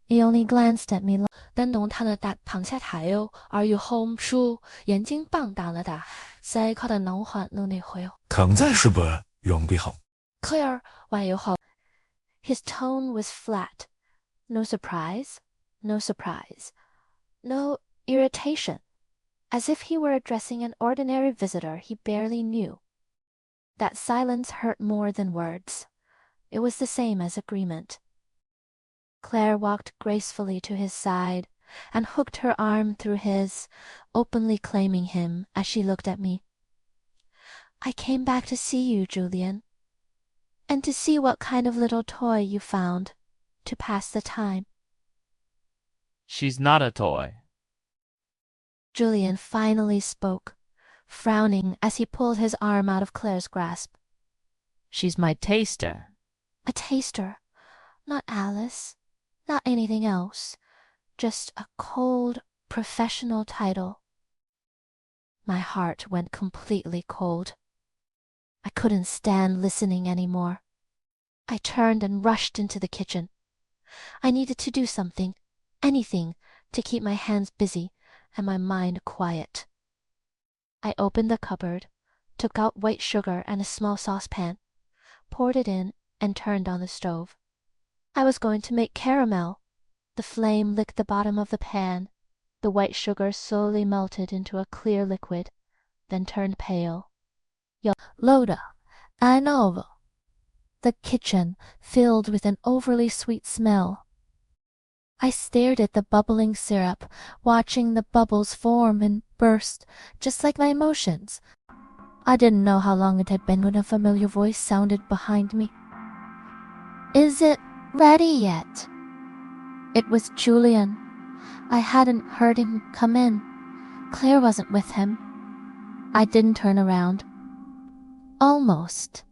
He only glanced at me. 丹동他的躺下睇哦 ，Are you home？ 書眼睛放大了的，細確的腦海努力回。強真是不用備好。Claire， 還要學。His tone was flat. No surprise, no surprise, no irritation, as if he were addressing an ordinary visitor he barely knew. That silence hurt more than words. It was the same as agreement. Claire walked gracefully to his side and hooked her arm through his, openly claiming him as she looked at me. "I came back to see you, Julian, and to see what kind of little toy you found to pass the time." She's not a toy. Julian finally spoke, frowning as he pulled his arm out of Claire's grasp. She's my taster. A taster, not Alice, not anything else, just a cold, professional title. My heart went completely cold. I couldn't stand listening anymore. I turned and rushed into the kitchen. I needed to do something, anything, to keep my hands busy and my mind quiet. I opened the cupboard, took out white sugar and a small saucepan, poured it in, and turned on the stove. I was going to make caramel. The flame licked the bottom of the pan. The white sugar slowly melted into a clear liquid, then turned pale. Loda, I know. The kitchen filled with an overly sweet smell. I stared at the bubbling syrup, watching the bubbles form and burst, just like my emotions. I didn't know how long it had been when a familiar voice sounded behind me. "Is it ready yet?" It was Julian. I hadn't heard him come in. Claire wasn't with him. I didn't turn around. Almost.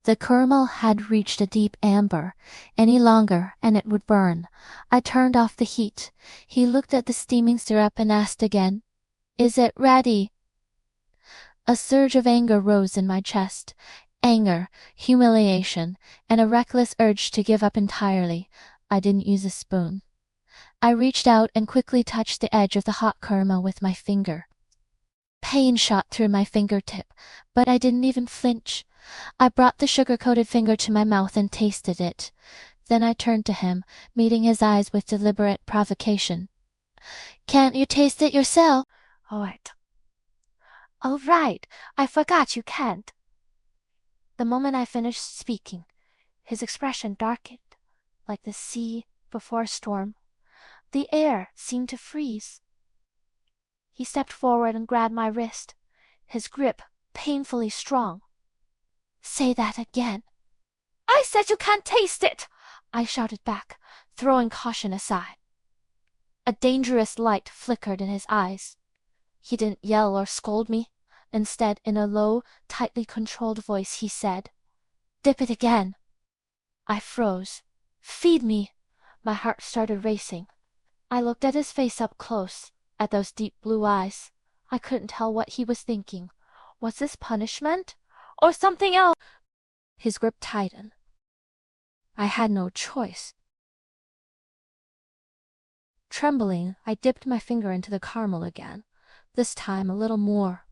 The caramel had reached a deep amber. Any longer, and it would burn. I turned off the heat. He looked at the steaming syrup and asked again, "Is it ready?" A surge of anger rose in my chest. Anger, humiliation, and a reckless urge to give up entirely. I didn't use a spoon. I reached out and quickly touched the edge of the hot caramel with my finger. Pain shot through my fingertip, but I didn't even flinch. I brought the sugar-coated finger to my mouth and tasted it. Then I turned to him, meeting his eyes with deliberate provocation. "Can't you taste it yourself?" "All right, I forgot you can't." The moment I finished speaking, his expression darkened, like the sea before a storm. The air seemed to freeze. He stepped forward and grabbed my wrist, his grip painfully strong. "Say that again." "I said you can't taste it!" I shouted back, throwing caution aside. A dangerous light flickered in his eyes. He didn't yell or scold me. Instead, in a low, tightly controlled voice, he said, "Dip it again." I froze. "Feed me." My heart started racing. I looked at his face up close, at those deep blue eyes. I couldn't tell what he was thinking. Was this punishment? Or something else? His grip tightened. I had no choice. Trembling, I dipped my finger into the caramel again, this time a little more.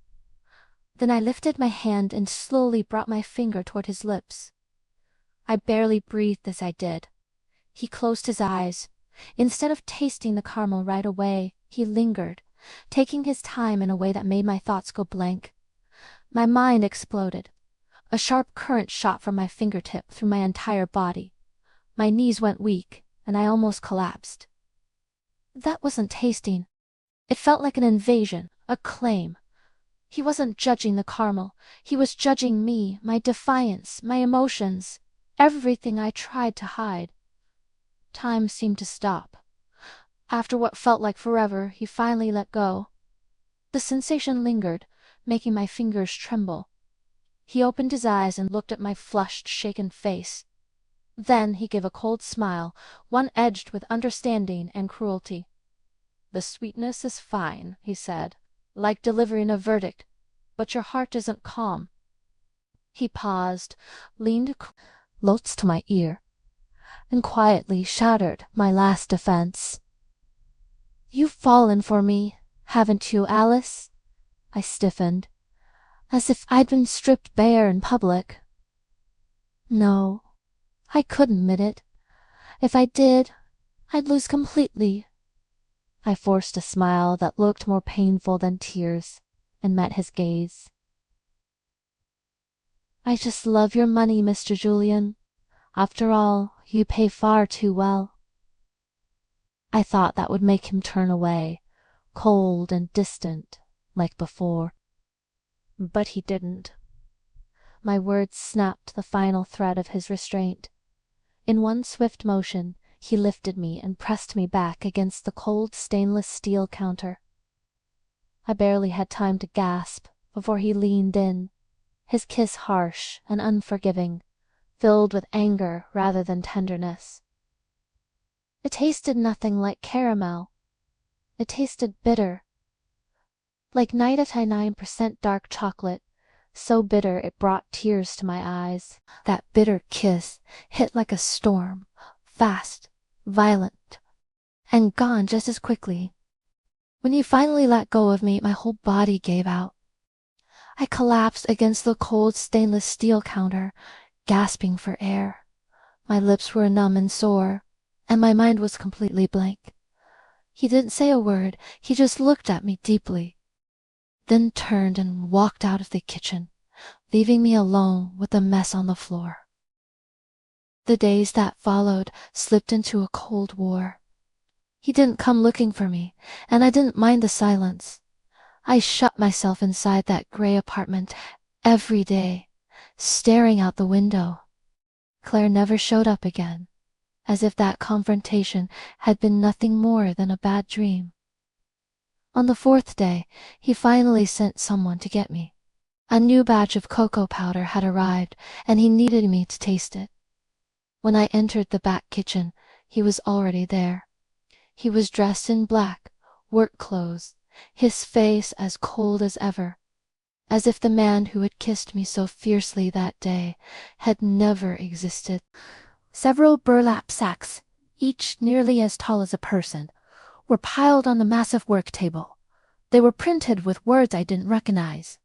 Then I lifted my hand and slowly brought my finger toward his lips. I barely breathed as I did. He closed his eyes. Instead of tasting the caramel right away, he lingered, taking his time in a way that made my thoughts go blank. My mind exploded. A sharp current shot from my fingertip through my entire body. My knees went weak, and I almost collapsed. That wasn't tasting. It felt like an invasion, a claim. He wasn't judging the caramel. He was judging me, my defiance, my emotions, everything I tried to hide. Time seemed to stop. After what felt like forever, he finally let go. The sensation lingered, making my fingers tremble. He opened his eyes and looked at my flushed, shaken face. Then he gave a cold smile, one edged with understanding and cruelty. "The sweetness is fine," he said, like delivering a verdict, "but your heart isn't calm." He paused, leaned close to my ear, and quietly shattered my last defense. "You've fallen for me, haven't you, Alice?" I stiffened, as if I'd been stripped bare in public. No, I couldn't admit it. If I did, I'd lose completely. I forced a smile that looked more painful than tears, and met his gaze. "I just love your money, Mr. Julian. After all, you pay far too well." I thought that would make him turn away, cold and distant, like before. But he didn't. My words snapped the final thread of his restraint. In one swift motion, he lifted me and pressed me back against the cold stainless steel counter. I barely had time to gasp before he leaned in, his kiss harsh and unforgiving, filled with anger rather than tenderness. It tasted nothing like caramel. It tasted bitter. Like 99% dark chocolate, so bitter it brought tears to my eyes. That bitter kiss hit like a storm, fast, violent, and gone just as quickly. When he finally let go of me, my whole body gave out. I collapsed against the cold stainless steel counter, gasping for air. My lips were numb and sore, and my mind was completely blank. He didn't say a word, he just looked at me deeply, then turned and walked out of the kitchen, leaving me alone with the mess on the floor. The days that followed slipped into a cold war. He didn't come looking for me, and I didn't mind the silence. I shut myself inside that gray apartment every day, staring out the window. Claire never showed up again, as if that confrontation had been nothing more than a bad dream. On the fourth day, he finally sent someone to get me. A new batch of cocoa powder had arrived, and he needed me to taste it. When I entered the back kitchen, he was already there. He was dressed in black, work clothes, his face as cold as ever, as if the man who had kissed me so fiercely that day had never existed. Several burlap sacks, each nearly as tall as a person, were piled on the massive work table. They were printed with words I didn't recognize.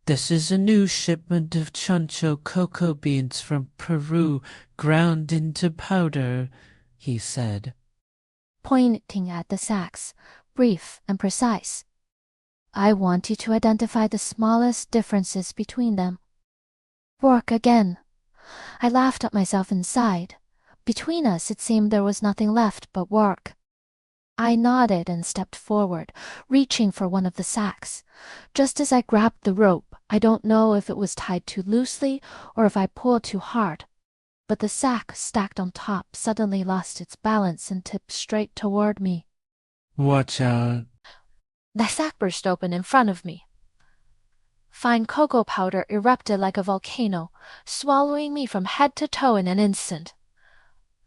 "This is a new shipment of chancho cocoa beans from Peru, ground into powder," he said, pointing at the sacks, brief and precise. "I want you to identify the smallest differences between them." Work again. I laughed at myself inside. Between us, it seemed there was nothing left but work. I nodded and stepped forward, reaching for one of the sacks. Just as I grabbed the rope, I don't know if it was tied too loosely or if I pulled too hard, but the sack stacked on top suddenly lost its balance and tipped straight toward me. "Watch out." The sack burst open in front of me. Fine cocoa powder erupted like a volcano, swallowing me from head to toe in an instant.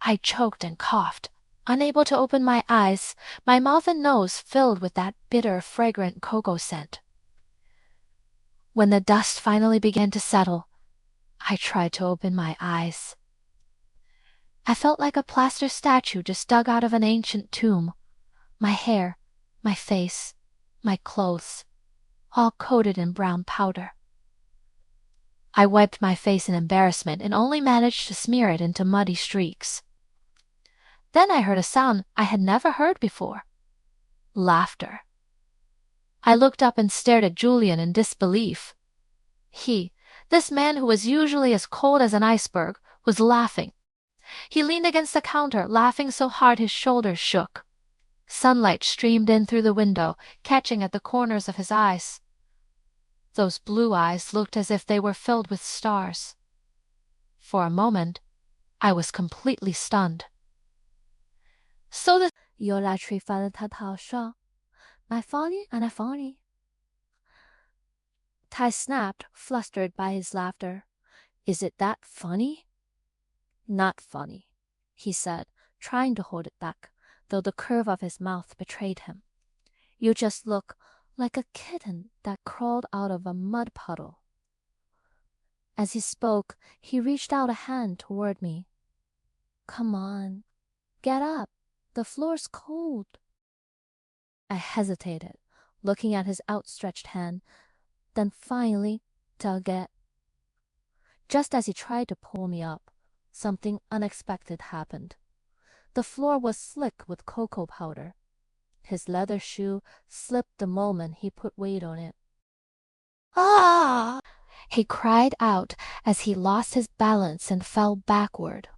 I choked and coughed, unable to open my eyes, my mouth and nose filled with that bitter, fragrant cocoa scent. When the dust finally began to settle, I tried to open my eyes. I felt like a plaster statue just dug out of an ancient tomb. My hair, my face, my clothes, all coated in brown powder. I wiped my face in embarrassment and only managed to smear it into muddy streaks. Then I heard a sound I had never heard before. Laughter. I looked up and stared at Julian in disbelief. He, This man, who was usually as cold as an iceberg, was laughing. He leaned against the counter, laughing so hard his shoulders shook. Sunlight streamed in through the window, catching at the corners of his eyes. Those blue eyes looked as if they were filled with stars. For a moment, I was completely stunned. So the Your latry fell ta ta sha. My funny and I funny. Tai snapped, flustered by his laughter. Is it that funny? Not funny, he said, trying to hold it back, though the curve of his mouth betrayed him. You just look like a kitten that crawled out of a mud puddle. As he spoke, he reached out a hand toward me. Come on, get up. The floor's cold. I hesitated, looking at his outstretched hand, then finally dug it. Just as he tried to pull me up, something unexpected happened. The floor was slick with cocoa powder. His leather shoe slipped the moment he put weight on it. Ah! He cried out as he lost his balance and fell backward.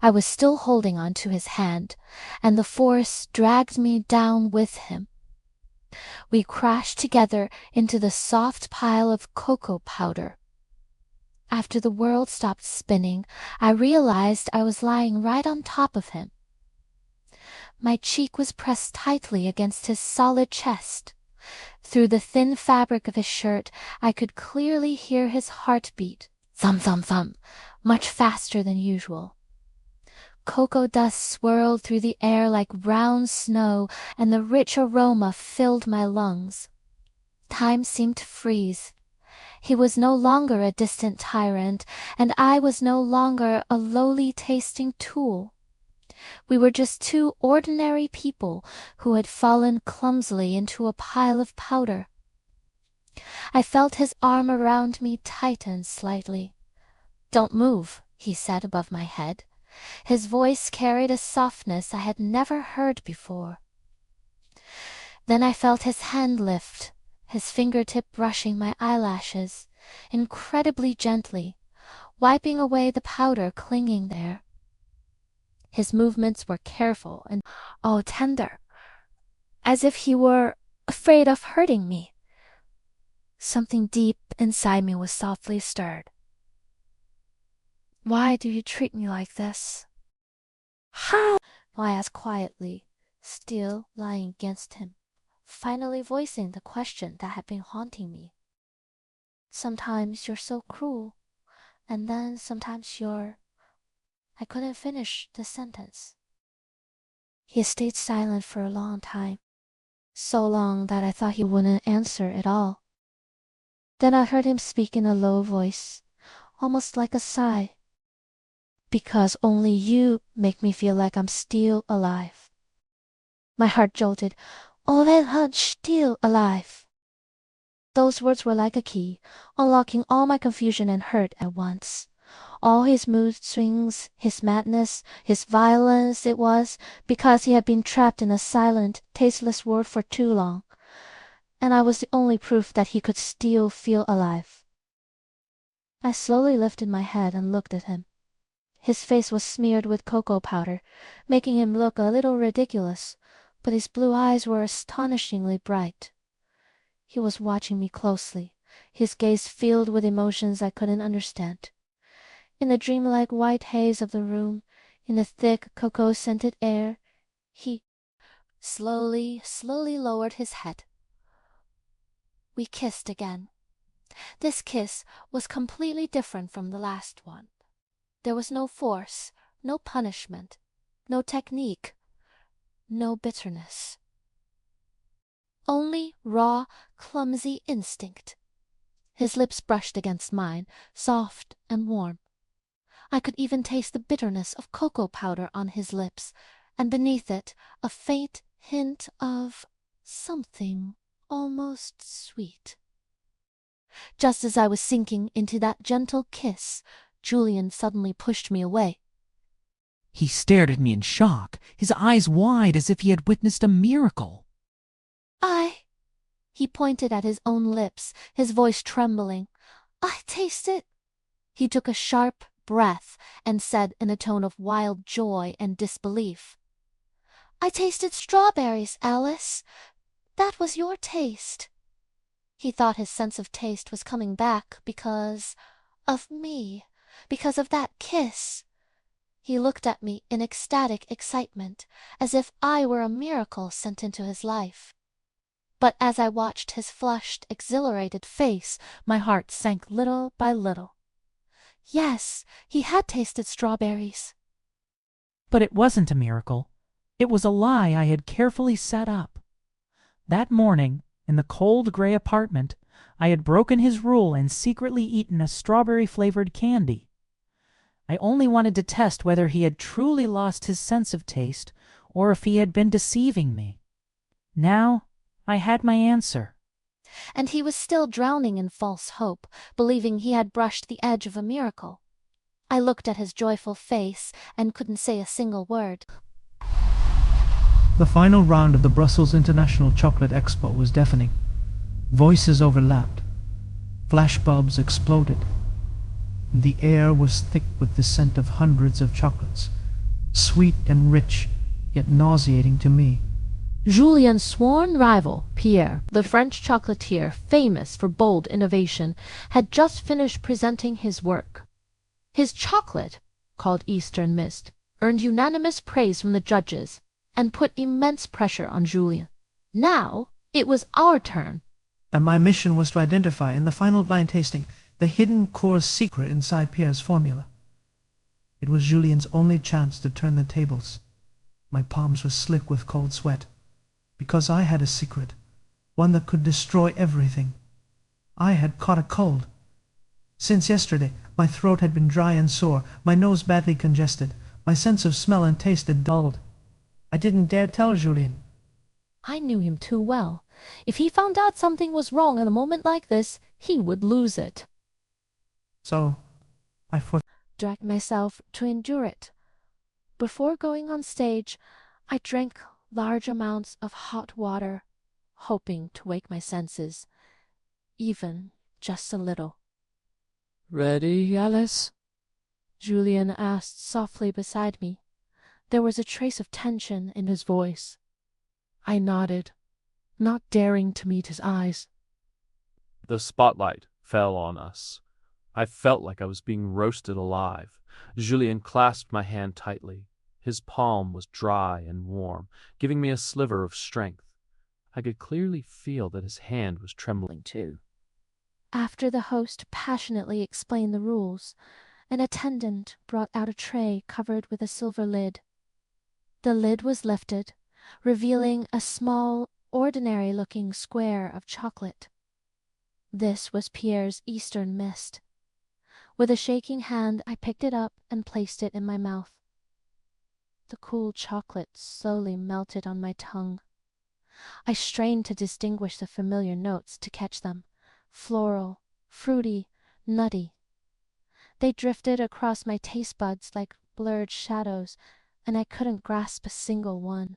I was still holding on to his hand, and the force dragged me down with him. We crashed together into the soft pile of cocoa powder. After the world stopped spinning, I realized I was lying right on top of him. My cheek was pressed tightly against his solid chest. Through the thin fabric of his shirt, I could clearly hear his heartbeat, thump, thump, thump, much faster than usual. Cocoa dust swirled through the air like brown snow, and the rich aroma filled my lungs. Time seemed to freeze. He was no longer a distant tyrant, and I was no longer a lowly-tasting tool. We were just two ordinary people who had fallen clumsily into a pile of powder. I felt his arm around me tighten slightly. "Don't move," he said above my head. His voice carried a softness I had never heard before. Then I felt his hand lift, his fingertip brushing my eyelashes, incredibly gently, wiping away the powder clinging there. His movements were careful and, oh, tender, as if he were afraid of hurting me. Something deep inside me was softly stirred. "Why do you treat me like this?" "How?" I asked quietly, still lying against him, finally voicing the question that had been haunting me. "Sometimes you're so cruel, and then sometimes you're—" I couldn't finish the sentence. He stayed silent for a long time, so long that I thought he wouldn't answer at all. Then I heard him speak in a low voice, almost like a sigh. "Because only you make me feel like I'm still alive." My heart jolted. "Always still alive." Those words were like a key, unlocking all my confusion and hurt at once. All his mood swings, his madness, his violence, it was because he had been trapped in a silent, tasteless world for too long, and I was the only proof that he could still feel alive. I slowly lifted my head and looked at him. His face was smeared with cocoa powder, making him look a little ridiculous, but his blue eyes were astonishingly bright. He was watching me closely, his gaze filled with emotions I couldn't understand. In the dreamlike white haze of the room, in the thick cocoa-scented air, he slowly lowered his head. We kissed again. This kiss was completely different from the last one. There was no force, no punishment, no technique, no bitterness. Only raw, clumsy instinct. His lips brushed against mine, soft and warm. I could even taste the bitterness of cocoa powder on his lips, and beneath it a faint hint of something almost sweet. Just as I was sinking into that gentle kiss, Julian suddenly pushed me away. He stared at me in shock, his eyes wide as if he had witnessed a miracle. He pointed at his own lips, his voice trembling. I taste it. He took a sharp breath and said in a tone of wild joy and disbelief, I tasted strawberries, Alice. That was your taste. He thought his sense of taste was coming back because of me, because of that kiss. He looked at me in ecstatic excitement, as if I were a miracle sent into his life. But as I watched his flushed, exhilarated face, my heart sank little by little. Yes, he had tasted strawberries. But it wasn't a miracle. It was a lie I had carefully set up. That morning, in the cold gray apartment, I had broken his rule and secretly eaten a strawberry-flavored candy. I only wanted to test whether he had truly lost his sense of taste or if he had been deceiving me. Now I had my answer. And he was still drowning in false hope, believing he had brushed the edge of a miracle. I looked at his joyful face and couldn't say a single word. The final round of the Brussels International Chocolate Expo was deafening. Voices overlapped. Flashbulbs exploded. The air was thick with the scent of hundreds of chocolates, sweet and rich, yet nauseating to me. Julian's sworn rival, Pierre, the French chocolatier famous for bold innovation, had just finished presenting his work. His chocolate, called Eastern Mist, earned unanimous praise from the judges and put immense pressure on Julian. Now it was our turn. And my mission was to identify, in the final blind tasting, the hidden core secret inside Pierre's formula. It was Julian's only chance to turn the tables. My palms were slick with cold sweat, because I had a secret, one that could destroy everything. I had caught a cold. Since yesterday, my throat had been dry and sore, my nose badly congested, my sense of smell and taste had dulled. I didn't dare tell Julian. I knew him too well. If he found out something was wrong at a moment like this, he would lose it. So, I dragged myself to endure it. Before going on stage, I drank large amounts of hot water, hoping to wake my senses, even just a little. Ready, Alice? Julian asked softly beside me. There was a trace of tension in his voice. I nodded, not daring to meet his eyes. The spotlight fell on us. I felt like I was being roasted alive. Julian clasped my hand tightly. His palm was dry and warm, giving me a sliver of strength. I could clearly feel that his hand was trembling too. After the host passionately explained the rules, an attendant brought out a tray covered with a silver lid. The lid was lifted, revealing a small, ordinary-looking square of chocolate. This was Pierre's Eastern Mist. With a shaking hand, I picked it up and placed it in my mouth. The cool chocolate slowly melted on my tongue. I strained to distinguish the familiar notes, to catch them. Floral, fruity, nutty. They drifted across my taste buds like blurred shadows, and I couldn't grasp a single one.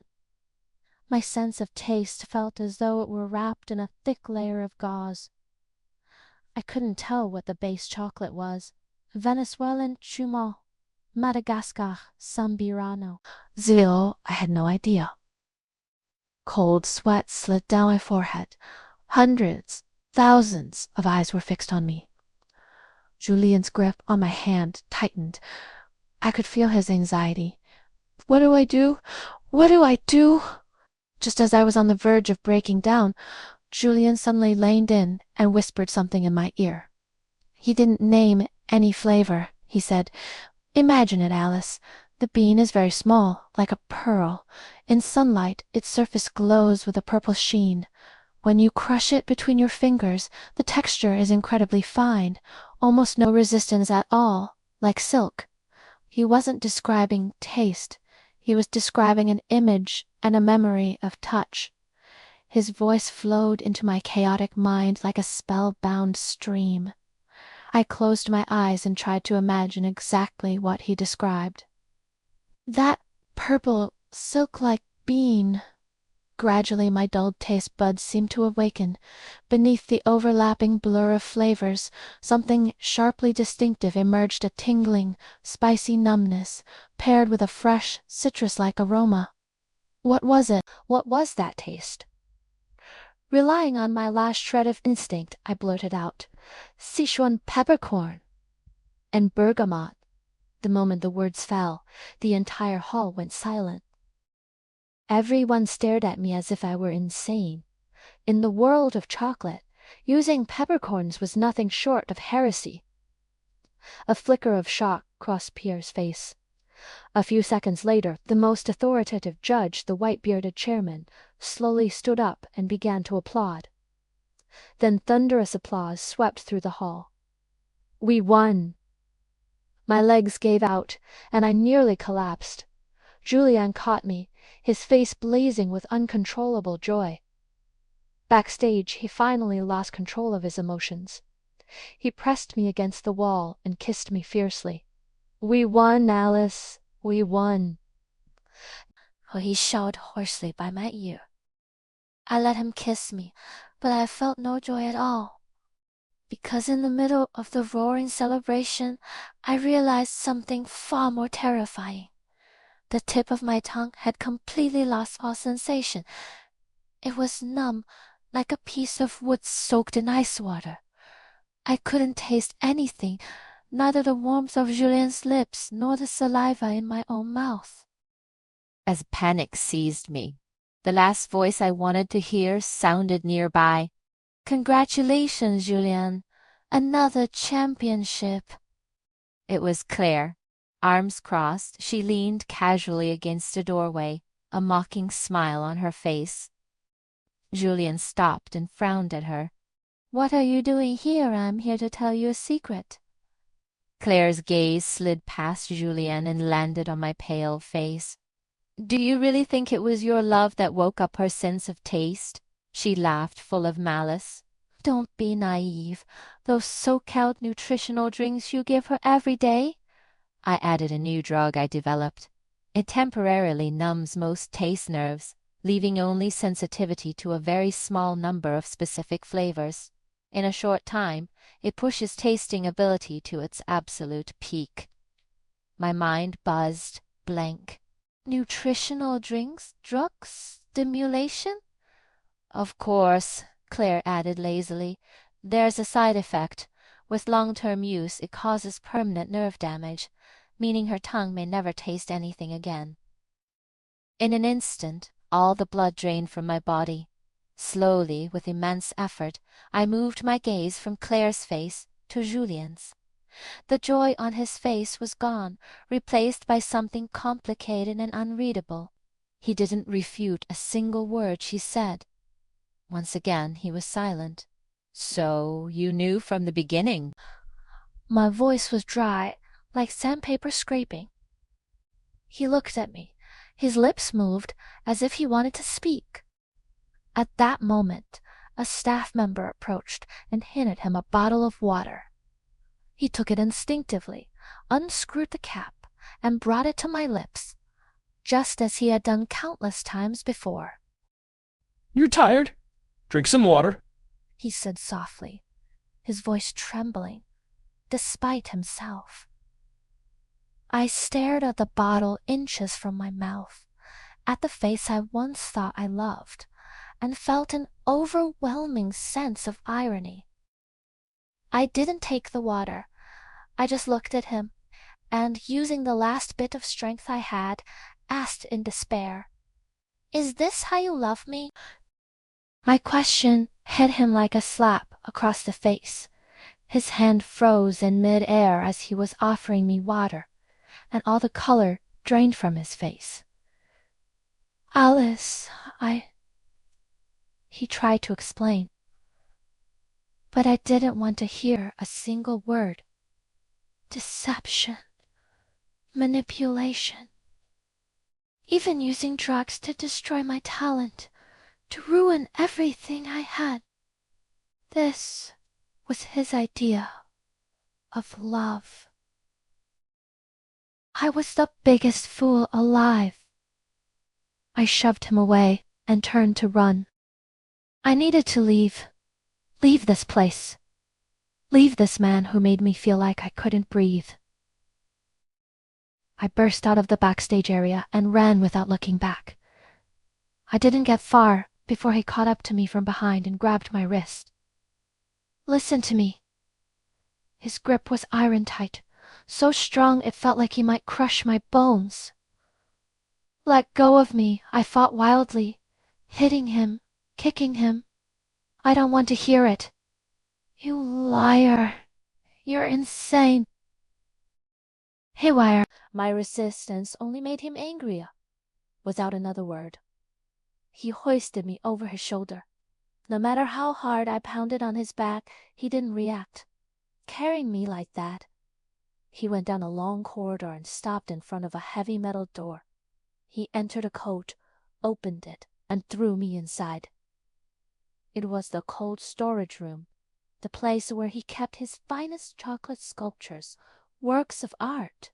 My sense of taste felt as though it were wrapped in a thick layer of gauze. I couldn't tell what the base chocolate was. Venezuelan Chumont, Madagascar Sambirano. Zio, I had no idea. Cold sweat slid down my forehead. Hundreds, thousands of eyes were fixed on me. Julian's grip on my hand tightened. I could feel his anxiety. What do I do? What do I do? Just as I was on the verge of breaking down, Julian suddenly leaned in and whispered something in my ear. He didn't name any flavor. He said, Imagine it, Alice. The bean is very small, like a pearl. In sunlight, its surface glows with a purple sheen. When you crush it between your fingers, the texture is incredibly fine, almost no resistance at all, like silk. He wasn't describing taste. He was describing an image and a memory of touch. His voice flowed into my chaotic mind like a spellbound stream. I closed my eyes and tried to imagine exactly what he described. That purple, silk-like bean, Gradually my dulled taste buds seemed to awaken. Beneath the overlapping blur of flavors, something sharply distinctive emerged, a tingling, spicy numbness, paired with a fresh, citrus-like aroma. What was it? What was that taste? Relying on my last shred of instinct, I blurted out, "Sichuan peppercorn!" and bergamot. The moment the words fell, the entire hall went silent. Everyone stared at me as if I were insane. In the world of chocolate, using peppercorns was nothing short of heresy. A flicker of shock crossed Pierre's face. A few seconds later, the most authoritative judge, the white-bearded chairman, slowly stood up and began to applaud. Then thunderous applause swept through the hall. We won! My legs gave out, and I nearly collapsed. Julian caught me, his face blazing with uncontrollable joy. Backstage, he finally lost control of his emotions. He pressed me against the wall and kissed me fiercely. We won, Alice. We won. He shouted hoarsely by my ear. I let him kiss me, but I felt no joy at all. Because in the middle of the roaring celebration, I realized something far more terrifying. The tip of my tongue had completely lost all sensation. It was numb, like a piece of wood soaked in ice water. I couldn't taste anything, neither the warmth of Julien's lips nor the saliva in my own mouth. As panic seized me, the last voice I wanted to hear sounded nearby. Congratulations, Julian. Another championship. It was Claire. Arms crossed, she leaned casually against a doorway, a mocking smile on her face. Julian stopped and frowned at her. What are you doing here? I'm here to tell you a secret. Claire's gaze slid past Julian and landed on my pale face. Do you really think it was your love that woke up her sense of taste? She laughed, full of malice. Don't be naive. Those so-called nutritional drinks you give her every day? I added a new drug I developed. It temporarily numbs most taste nerves, leaving only sensitivity to a very small number of specific flavors. In a short time, it pushes tasting ability to its absolute peak. My mind buzzed, blank. Nutritional drinks? Drugs? Stimulation? Of course, Claire added lazily. There's a side effect. With long-term use, it causes permanent nerve damage, meaning her tongue may never taste anything again. In an instant, all the blood drained from my body. Slowly, with immense effort, I moved my gaze from Claire's face to Julien's. The joy on his face was gone, replaced by something complicated and unreadable. He didn't refute a single word she said. Once again he was silent. So you knew from the beginning? My voice was dry, like sandpaper scraping. He looked at me. His lips moved as if he wanted to speak. At that moment, a staff member approached and handed him a bottle of water. He took it instinctively, unscrewed the cap, and brought it to my lips, just as he had done countless times before. "You're tired? Drink some water," he said softly, his voice trembling, despite himself. I stared at the bottle inches from my mouth, at the face I once thought I loved, and felt an overwhelming sense of irony. I didn't take the water. I just looked at him, and using the last bit of strength I had, asked in despair, "Is this how you love me?" My question hit him like a slap across the face. His hand froze in mid-air as he was offering me water, and all the color drained from his face. "Alice, He tried to explain, but I didn't want to hear a single word. Deception, manipulation, even using drugs to destroy my talent, to ruin everything I had. This was his idea of love. I was the biggest fool alive. I shoved him away and turned to run. I needed to leave. Leave this place. Leave this man who made me feel like I couldn't breathe. I burst out of the backstage area and ran without looking back. I didn't get far before he caught up to me from behind and grabbed my wrist. Listen to me. His grip was iron tight, so strong it felt like he might crush my bones. Let go of me, I fought wildly, hitting him, kicking him. I don't want to hear it. You liar. You're insane. Haywire. My resistance only made him angrier. Without another word, he hoisted me over his shoulder. No matter how hard I pounded on his back, he didn't react. Carrying me like that, he went down a long corridor and stopped in front of a heavy metal door. He entered a coat, opened it, and threw me inside. It was the cold storage room, the place where he kept his finest chocolate sculptures, works of art.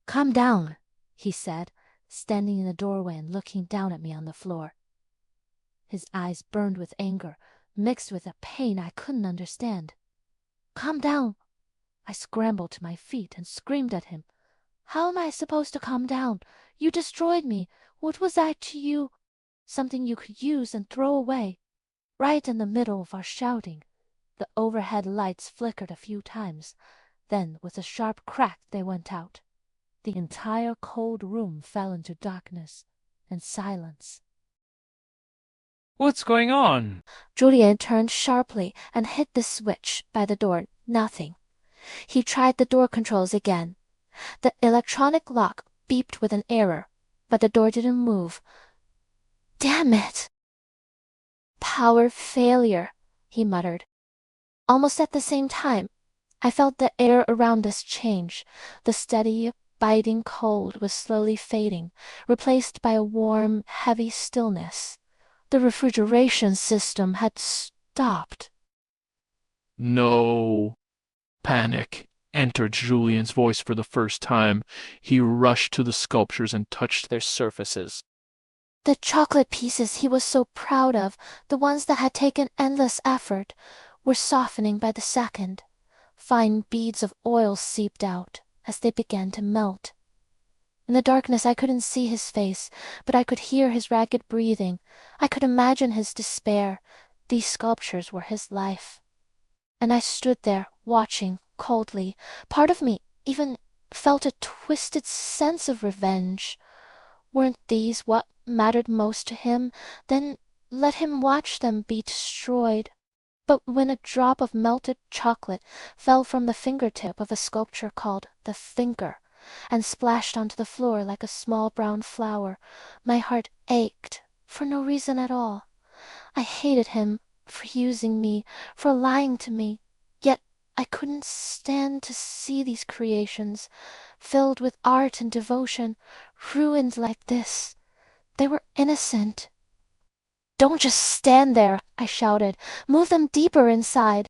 Calm down, he said, standing in the doorway and looking down at me on the floor. His eyes burned with anger, mixed with a pain I couldn't understand. Calm down. I scrambled to my feet and screamed at him. How am I supposed to calm down? You destroyed me. What was I to you? Something you could use and throw away. Right in the middle of our shouting, the overhead lights flickered a few times. Then, with a sharp crack, they went out. The entire cold room fell into darkness and silence. What's going on? Julian turned sharply and hit the switch by the door. Nothing. He tried the door controls again. The electronic lock beeped with an error, but the door didn't move. Damn it! Power failure, he muttered. Almost at the same time, I felt the air around us change. The steady, biting cold was slowly fading, replaced by a warm, heavy stillness. The refrigeration system had stopped. No. Panic entered Julian's voice for the first time. He rushed to the sculptures and touched their surfaces. The chocolate pieces he was so proud of, the ones that had taken endless effort, were softening by the second. Fine beads of oil seeped out as they began to melt. In the darkness I couldn't see his face, but I could hear his ragged breathing. I could imagine his despair. These sculptures were his life. And I stood there, watching, coldly. Part of me even felt a twisted sense of revenge. Weren't these what mattered most to him? Then let him watch them be destroyed. But when a drop of melted chocolate fell from the fingertip of a sculpture called the Thinker, and splashed onto the floor like a small brown flower, my heart ached for no reason at all. I hated him for using me, for lying to me, yet I couldn't stand to see these creations, filled with art and devotion, ruined like this. They were innocent. Don't just stand there, I shouted. Move them deeper inside.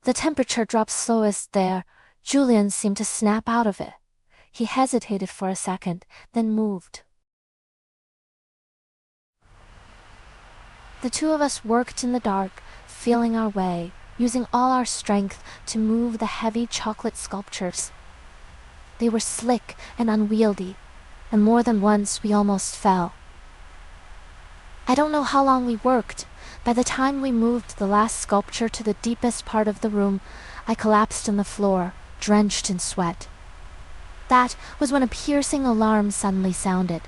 The temperature dropped slowest there. Julian seemed to snap out of it. He hesitated for a second, then moved. The two of us worked in the dark, feeling our way, using all our strength to move the heavy chocolate sculptures. They were slick and unwieldy, and more than once we almost fell. I don't know how long we worked. By the time we moved the last sculpture to the deepest part of the room, I collapsed on the floor, drenched in sweat. That was when a piercing alarm suddenly sounded.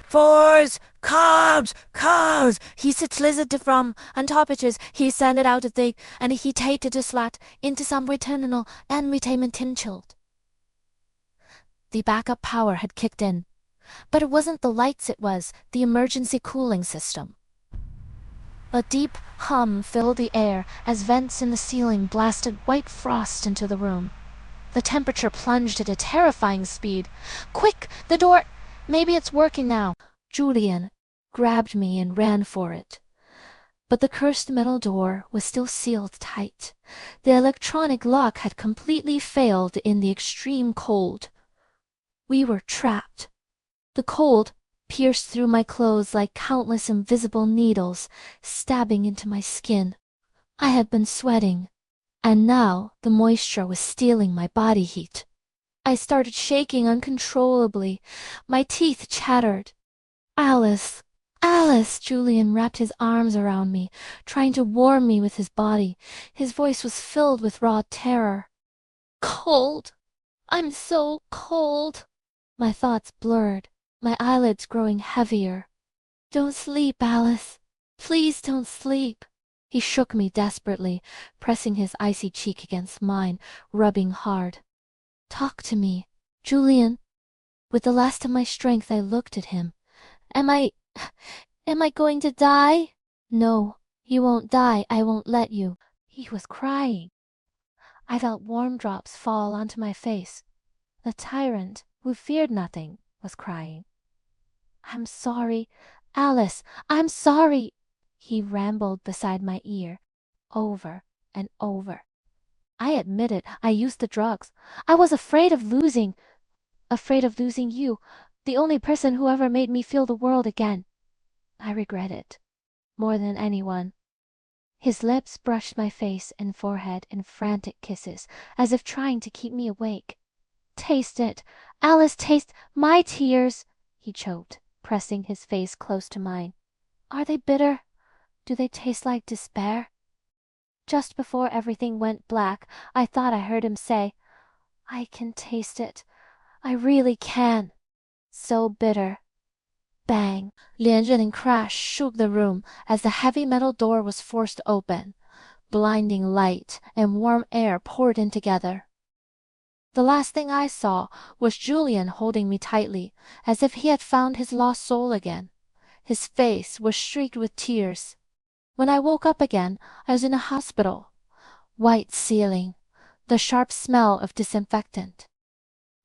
Force! Comes! Comes! He slithered from on top of us. He sent it out of the, and he tated the slat into some returnal and potential. The backup power had kicked in. But it wasn't the lights, it was the emergency cooling system. A deep hum filled the air as vents in the ceiling blasted white frost into the room. The temperature plunged at a terrifying speed. Quick! The door! Maybe it's working now. Julian grabbed me and ran for it. But the cursed metal door was still sealed tight. The electronic lock had completely failed in the extreme cold. We were trapped. The cold pierced through my clothes like countless invisible needles, stabbing into my skin. I had been sweating, and now the moisture was stealing my body heat. I started shaking uncontrollably. My teeth chattered. Alice! Alice! Julian wrapped his arms around me, trying to warm me with his body. His voice was filled with raw terror. Cold! I'm so cold! My thoughts blurred, my eyelids growing heavier. Don't sleep, Alice. Please don't sleep. He shook me desperately, pressing his icy cheek against mine, rubbing hard. Talk to me, Julian. With the last of my strength, I looked at him. Am I going to die? No, you won't die. I won't let you. He was crying. I felt warm drops fall onto my face. The tyrant, who feared nothing, was crying. I'm sorry, Alice, I'm sorry, he rambled beside my ear, over and over. I admitted I used the drugs. I was afraid of losing you, the only person who ever made me feel the world again. I regret it, more than anyone. His lips brushed my face and forehead in frantic kisses, as if trying to keep me awake. Taste it, Alice, taste my tears, he choked, pressing his face close to mine. Are they bitter? Do they taste like despair? Just before everything went black, I thought I heard him say, I can taste it. I really can. So bitter. Bang! 连阵 crash shook the room as the heavy metal door was forced open. Blinding light and warm air poured in together. The last thing I saw was Julian holding me tightly, as if he had found his lost soul again. His face was streaked with tears. When I woke up again, I was in a hospital. White ceiling, the sharp smell of disinfectant.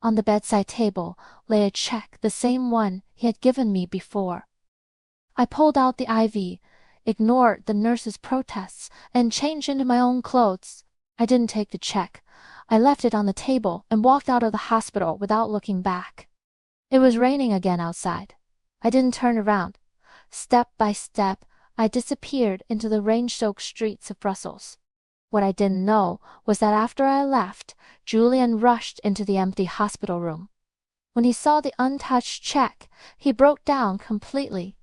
On the bedside table lay a check, the same one he had given me before. I pulled out the IV, ignored the nurse's protests, and changed into my own clothes. I didn't take the check. I left it on the table and walked out of the hospital without looking back. It was raining again outside. I didn't turn around. Step by step, I disappeared into the rain-soaked streets of Brussels. What I didn't know was that after I left, Julian rushed into the empty hospital room. When he saw the untouched check, he broke down completely.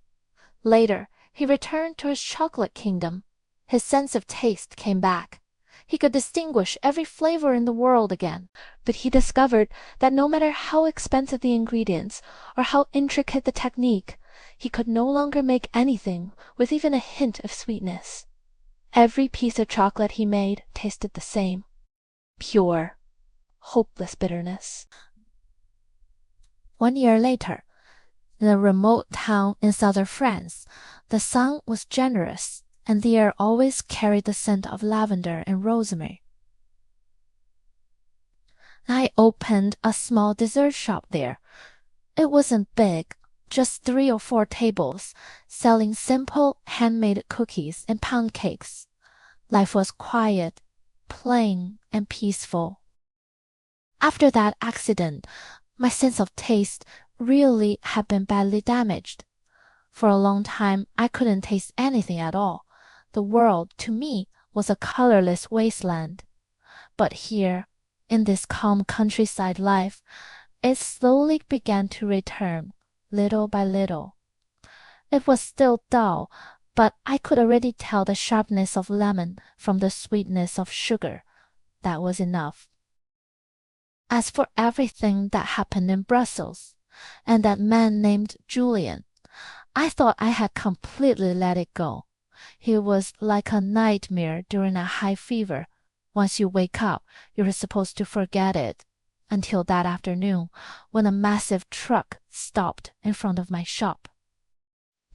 Later, he returned to his chocolate kingdom. His sense of taste came back. He could distinguish every flavor in the world again. But he discovered that no matter how expensive the ingredients or how intricate the technique, he could no longer make anything with even a hint of sweetness. Every piece of chocolate he made tasted the same. Pure, hopeless bitterness. 1 year later, in a remote town in southern France, the sun was generous and the air always carried the scent of lavender and rosemary. I opened a small dessert shop there. It wasn't big, just 3 or 4 tables, selling simple handmade cookies and pound cakes. Life was quiet, plain, and peaceful. After that accident, my sense of taste really had been badly damaged. For a long time, I couldn't taste anything at all. The world, to me, was a colorless wasteland. But here, in this calm countryside life, it slowly began to return, little by little. It was still dull, but I could already tell the sharpness of lemon from the sweetness of sugar. That was enough. As for everything that happened in Brussels, and that man named Julian, I thought I had completely let it go. He was like a nightmare during a high fever. Once you wake up, you're supposed to forget it. Until that afternoon, when a massive truck stopped in front of my shop.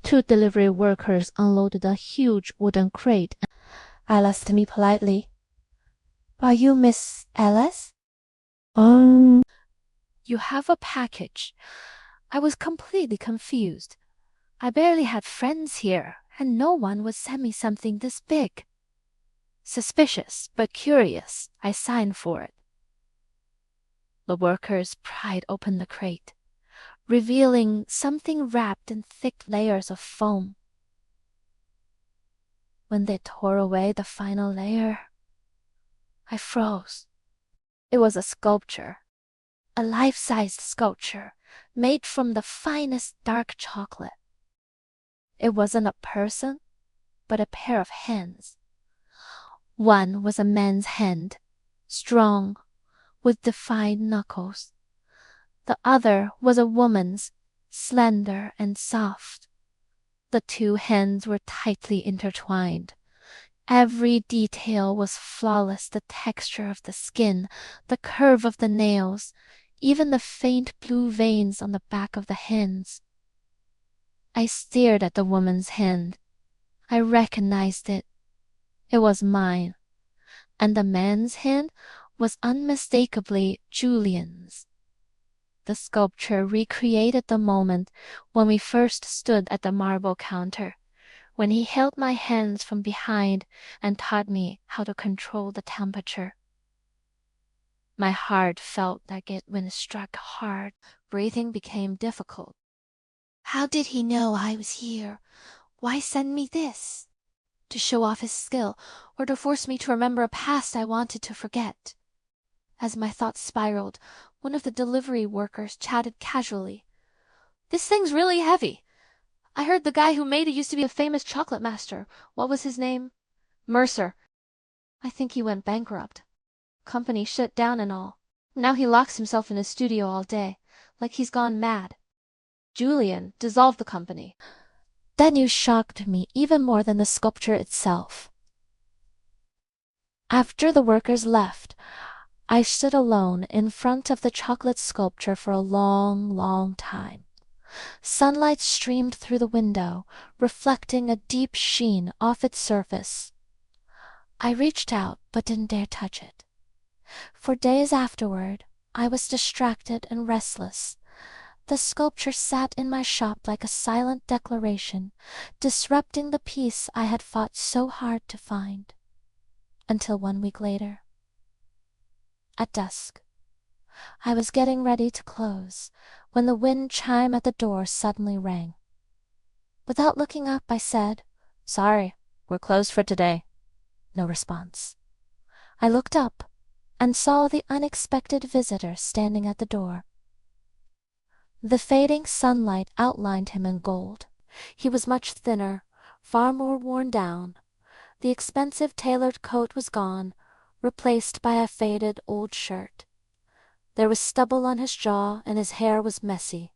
2 delivery workers unloaded a huge wooden crate. Alice asked me politely, Are you Miss Alice? You have a package. I was completely confused. I barely had friends here, and no one would send me something this big. Suspicious, but curious, I signed for it. The workers pried open the crate. revealing something wrapped in thick layers of foam. When they tore away the final layer, I froze. It was a sculpture, a life-sized sculpture made from the finest dark chocolate. It wasn't a person, but a pair of hands. One was a man's hand, strong, with defined knuckles. The other was a woman's, slender and soft. The two hands were tightly intertwined. Every detail was flawless, the texture of the skin, the curve of the nails, even the faint blue veins on the back of the hands. I stared at the woman's hand. I recognized it. It was mine. And the man's hand was unmistakably Julian's. The sculpture recreated the moment when we first stood at the marble counter, when he held my hands from behind and taught me how to control the temperature. My heart felt like it when it struck hard. Breathing became difficult. How did he know I was here? Why send me this? To show off his skill, or to force me to remember a past I wanted to forget? As my thoughts spiraled, one of the delivery workers chatted casually. "This thing's really heavy. I heard the guy who made it used to be a famous chocolate master. What was his name? Mercer. I think he went bankrupt. Company shut down and all. Now he locks himself in his studio all day, like he's gone mad. Julian dissolved the company." That news shocked me even more than the sculpture itself. After the workers left, I stood alone in front of the chocolate sculpture for a long, long time. Sunlight streamed through the window, reflecting a deep sheen off its surface. I reached out but didn't dare touch it. For days afterward, I was distracted and restless. The sculpture sat in my shop like a silent declaration, disrupting the peace I had fought so hard to find. Until 1 week later. At dusk, I was getting ready to close when the wind chime at the door suddenly rang. Without looking up, I said, "Sorry, we're closed for today." No response. I looked up and saw the unexpected visitor standing at the door. The fading sunlight outlined him in gold. He was much thinner, far more worn down. The expensive tailored coat was gone, replaced by a faded old shirt. There was stubble on his jaw, and his hair was messy.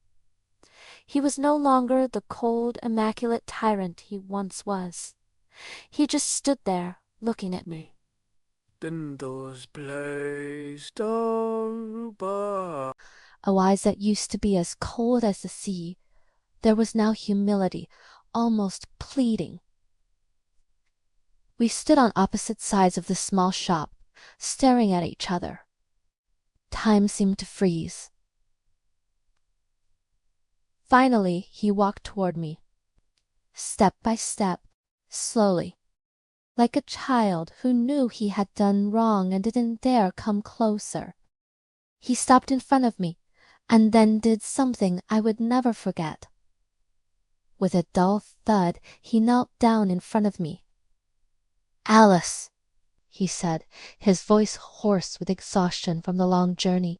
He was no longer the cold, immaculate tyrant he once was. He just stood there, looking at me. Dindo's place Aruba. A eyes that used to be as cold as the sea. There was now humility, almost pleading. We stood on opposite sides of the small shop, staring at each other. Time seemed to freeze. Finally, he walked toward me. Step by step, slowly, like a child who knew he had done wrong and didn't dare come closer. He stopped in front of me, and then did something I would never forget. With a dull thud, he knelt down in front of me. "Alice," he said, his voice hoarse with exhaustion from the long journey.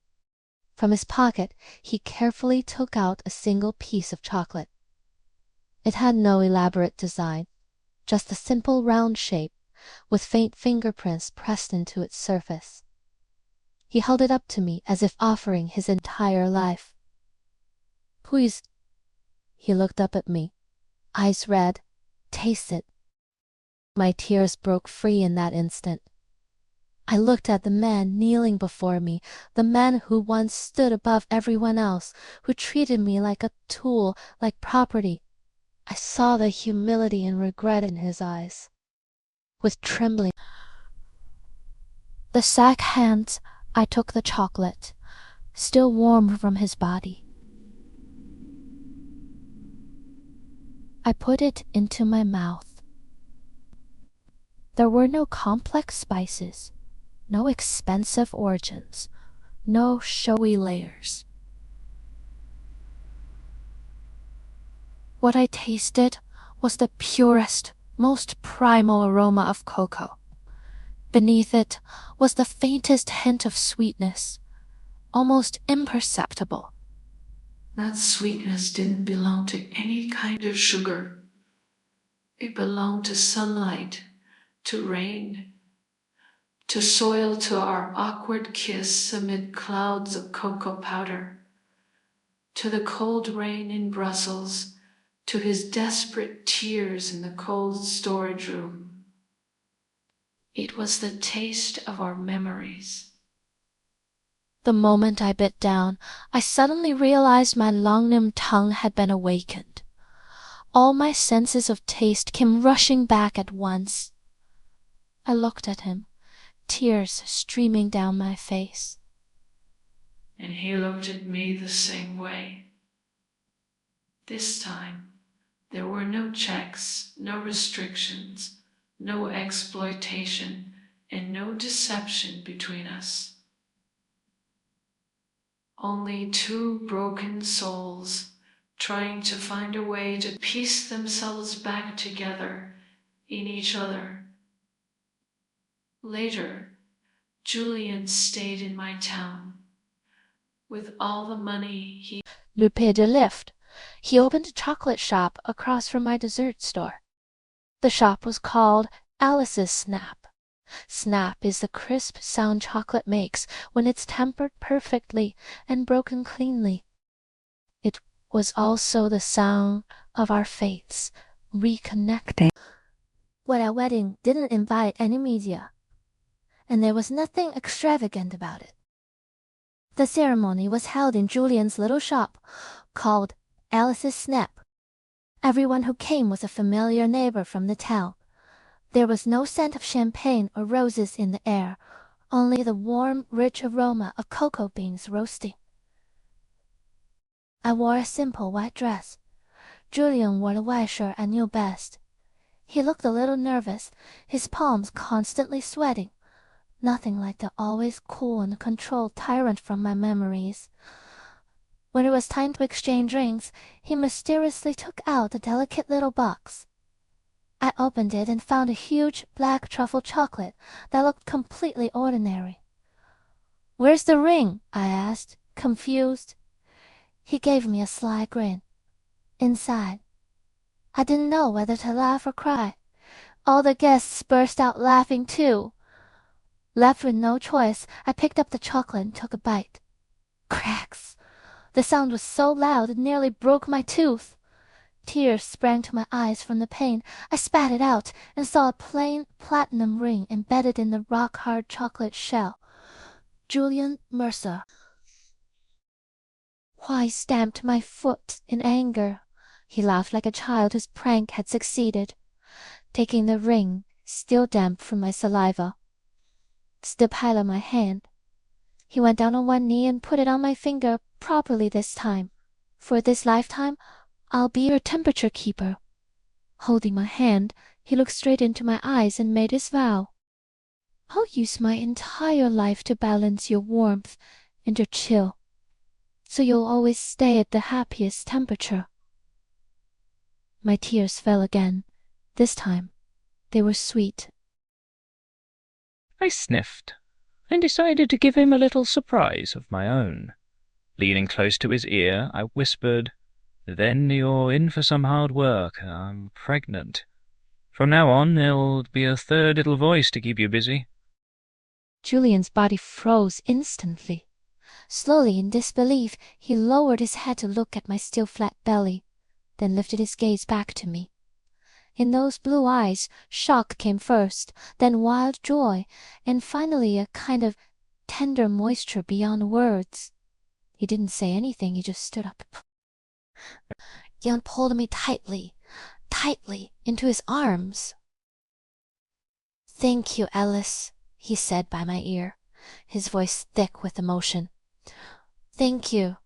From his pocket, he carefully took out a single piece of chocolate. It had no elaborate design, just a simple round shape, with faint fingerprints pressed into its surface. He held it up to me as if offering his entire life. "Please." He looked up at me, eyes red. "Taste it." My tears broke free in that instant. I looked at the man kneeling before me, the man who once stood above everyone else, who treated me like a tool, like property. I saw the humility and regret in his eyes. With trembling the sack hands, I took the chocolate, still warm from his body. I put it into my mouth. There were no complex spices, no expensive origins, no showy layers. What I tasted was the purest, most primal aroma of cocoa. Beneath it was the faintest hint of sweetness, almost imperceptible. That sweetness didn't belong to any kind of sugar. It belonged to sunlight, to rain, to soil, to our awkward kiss amid clouds of cocoa powder, to the cold rain in Brussels, to his desperate tears in the cold storage room. It was the taste of our memories. The moment I bit down, I suddenly realized my long-numbed tongue had been awakened. All my senses of taste came rushing back at once. I looked at him, tears streaming down my face. And he looked at me the same way. This time, there were no checks, no restrictions, no exploitation, and no deception between us. Only two broken souls trying to find a way to piece themselves back together in each other. Later, Julian stayed in my town. With all the money he Le paid de lift. He opened a chocolate shop across from my dessert store. The shop was called Alice's Snap. Snap is the crisp sound chocolate makes when it's tempered perfectly and broken cleanly. It was also the sound of our faiths reconnecting. What our wedding didn't invite any media, and there was nothing extravagant about it. The ceremony was held in Julian's little shop, called Alice's Snap. Everyone who came was a familiar neighbor from the town. There was no scent of champagne or roses in the air, only the warm, rich aroma of cocoa beans roasting. I wore a simple white dress. Julian wore the white shirt I knew best. He looked a little nervous, his palms constantly sweating. Nothing like the always cool and controlled tyrant from my memories. When it was time to exchange rings, he mysteriously took out a delicate little box. I opened it and found a huge black truffle chocolate that looked completely ordinary. "Where's the ring?" I asked, confused. He gave me a sly grin. Inside. I didn't know whether to laugh or cry. All the guests burst out laughing too. Left with no choice, I picked up the chocolate and took a bite. Cracks! The sound was so loud it nearly broke my tooth. Tears sprang to my eyes from the pain. I spat it out and saw a plain platinum ring embedded in the rock-hard chocolate shell. Julian Mercer. I stamped my foot in anger. He laughed like a child whose prank had succeeded, taking the ring, still damp from my saliva. Still pile on my hand. He went down on one knee and put it on my finger properly this time. For this lifetime, I'll be your temperature keeper. Holding my hand, he looked straight into my eyes and made his vow. I'll use my entire life to balance your warmth and your chill, so you'll always stay at the happiest temperature. My tears fell again. This time, they were sweet. I sniffed, and decided to give him a little surprise of my own. Leaning close to his ear, I whispered, "Then you're in for some hard work. I'm pregnant. From now on, there'll be a third little voice to keep you busy." Julian's body froze instantly. Slowly, in disbelief, he lowered his head to look at my still flat belly, then lifted his gaze back to me. In those blue eyes, shock came first, then wild joy, and finally a kind of tender moisture beyond words. He didn't say anything, he just stood up. Jan pulled me tightly, tightly into his arms. "Thank you, Alice," he said by my ear, his voice thick with emotion. "Thank you."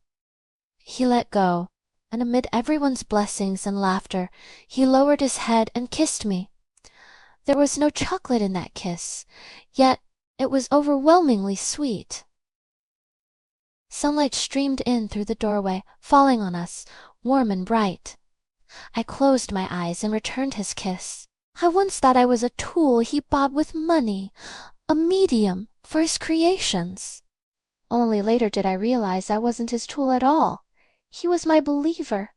He let go, and amid everyone's blessings and laughter, he lowered his head and kissed me. There was no chocolate in that kiss, yet it was overwhelmingly sweet. Sunlight streamed in through the doorway, falling on us, warm and bright. I closed my eyes and returned his kiss. I once thought I was a tool he bought with money, a medium for his creations. Only later did I realize I wasn't his tool at all. He was my believer,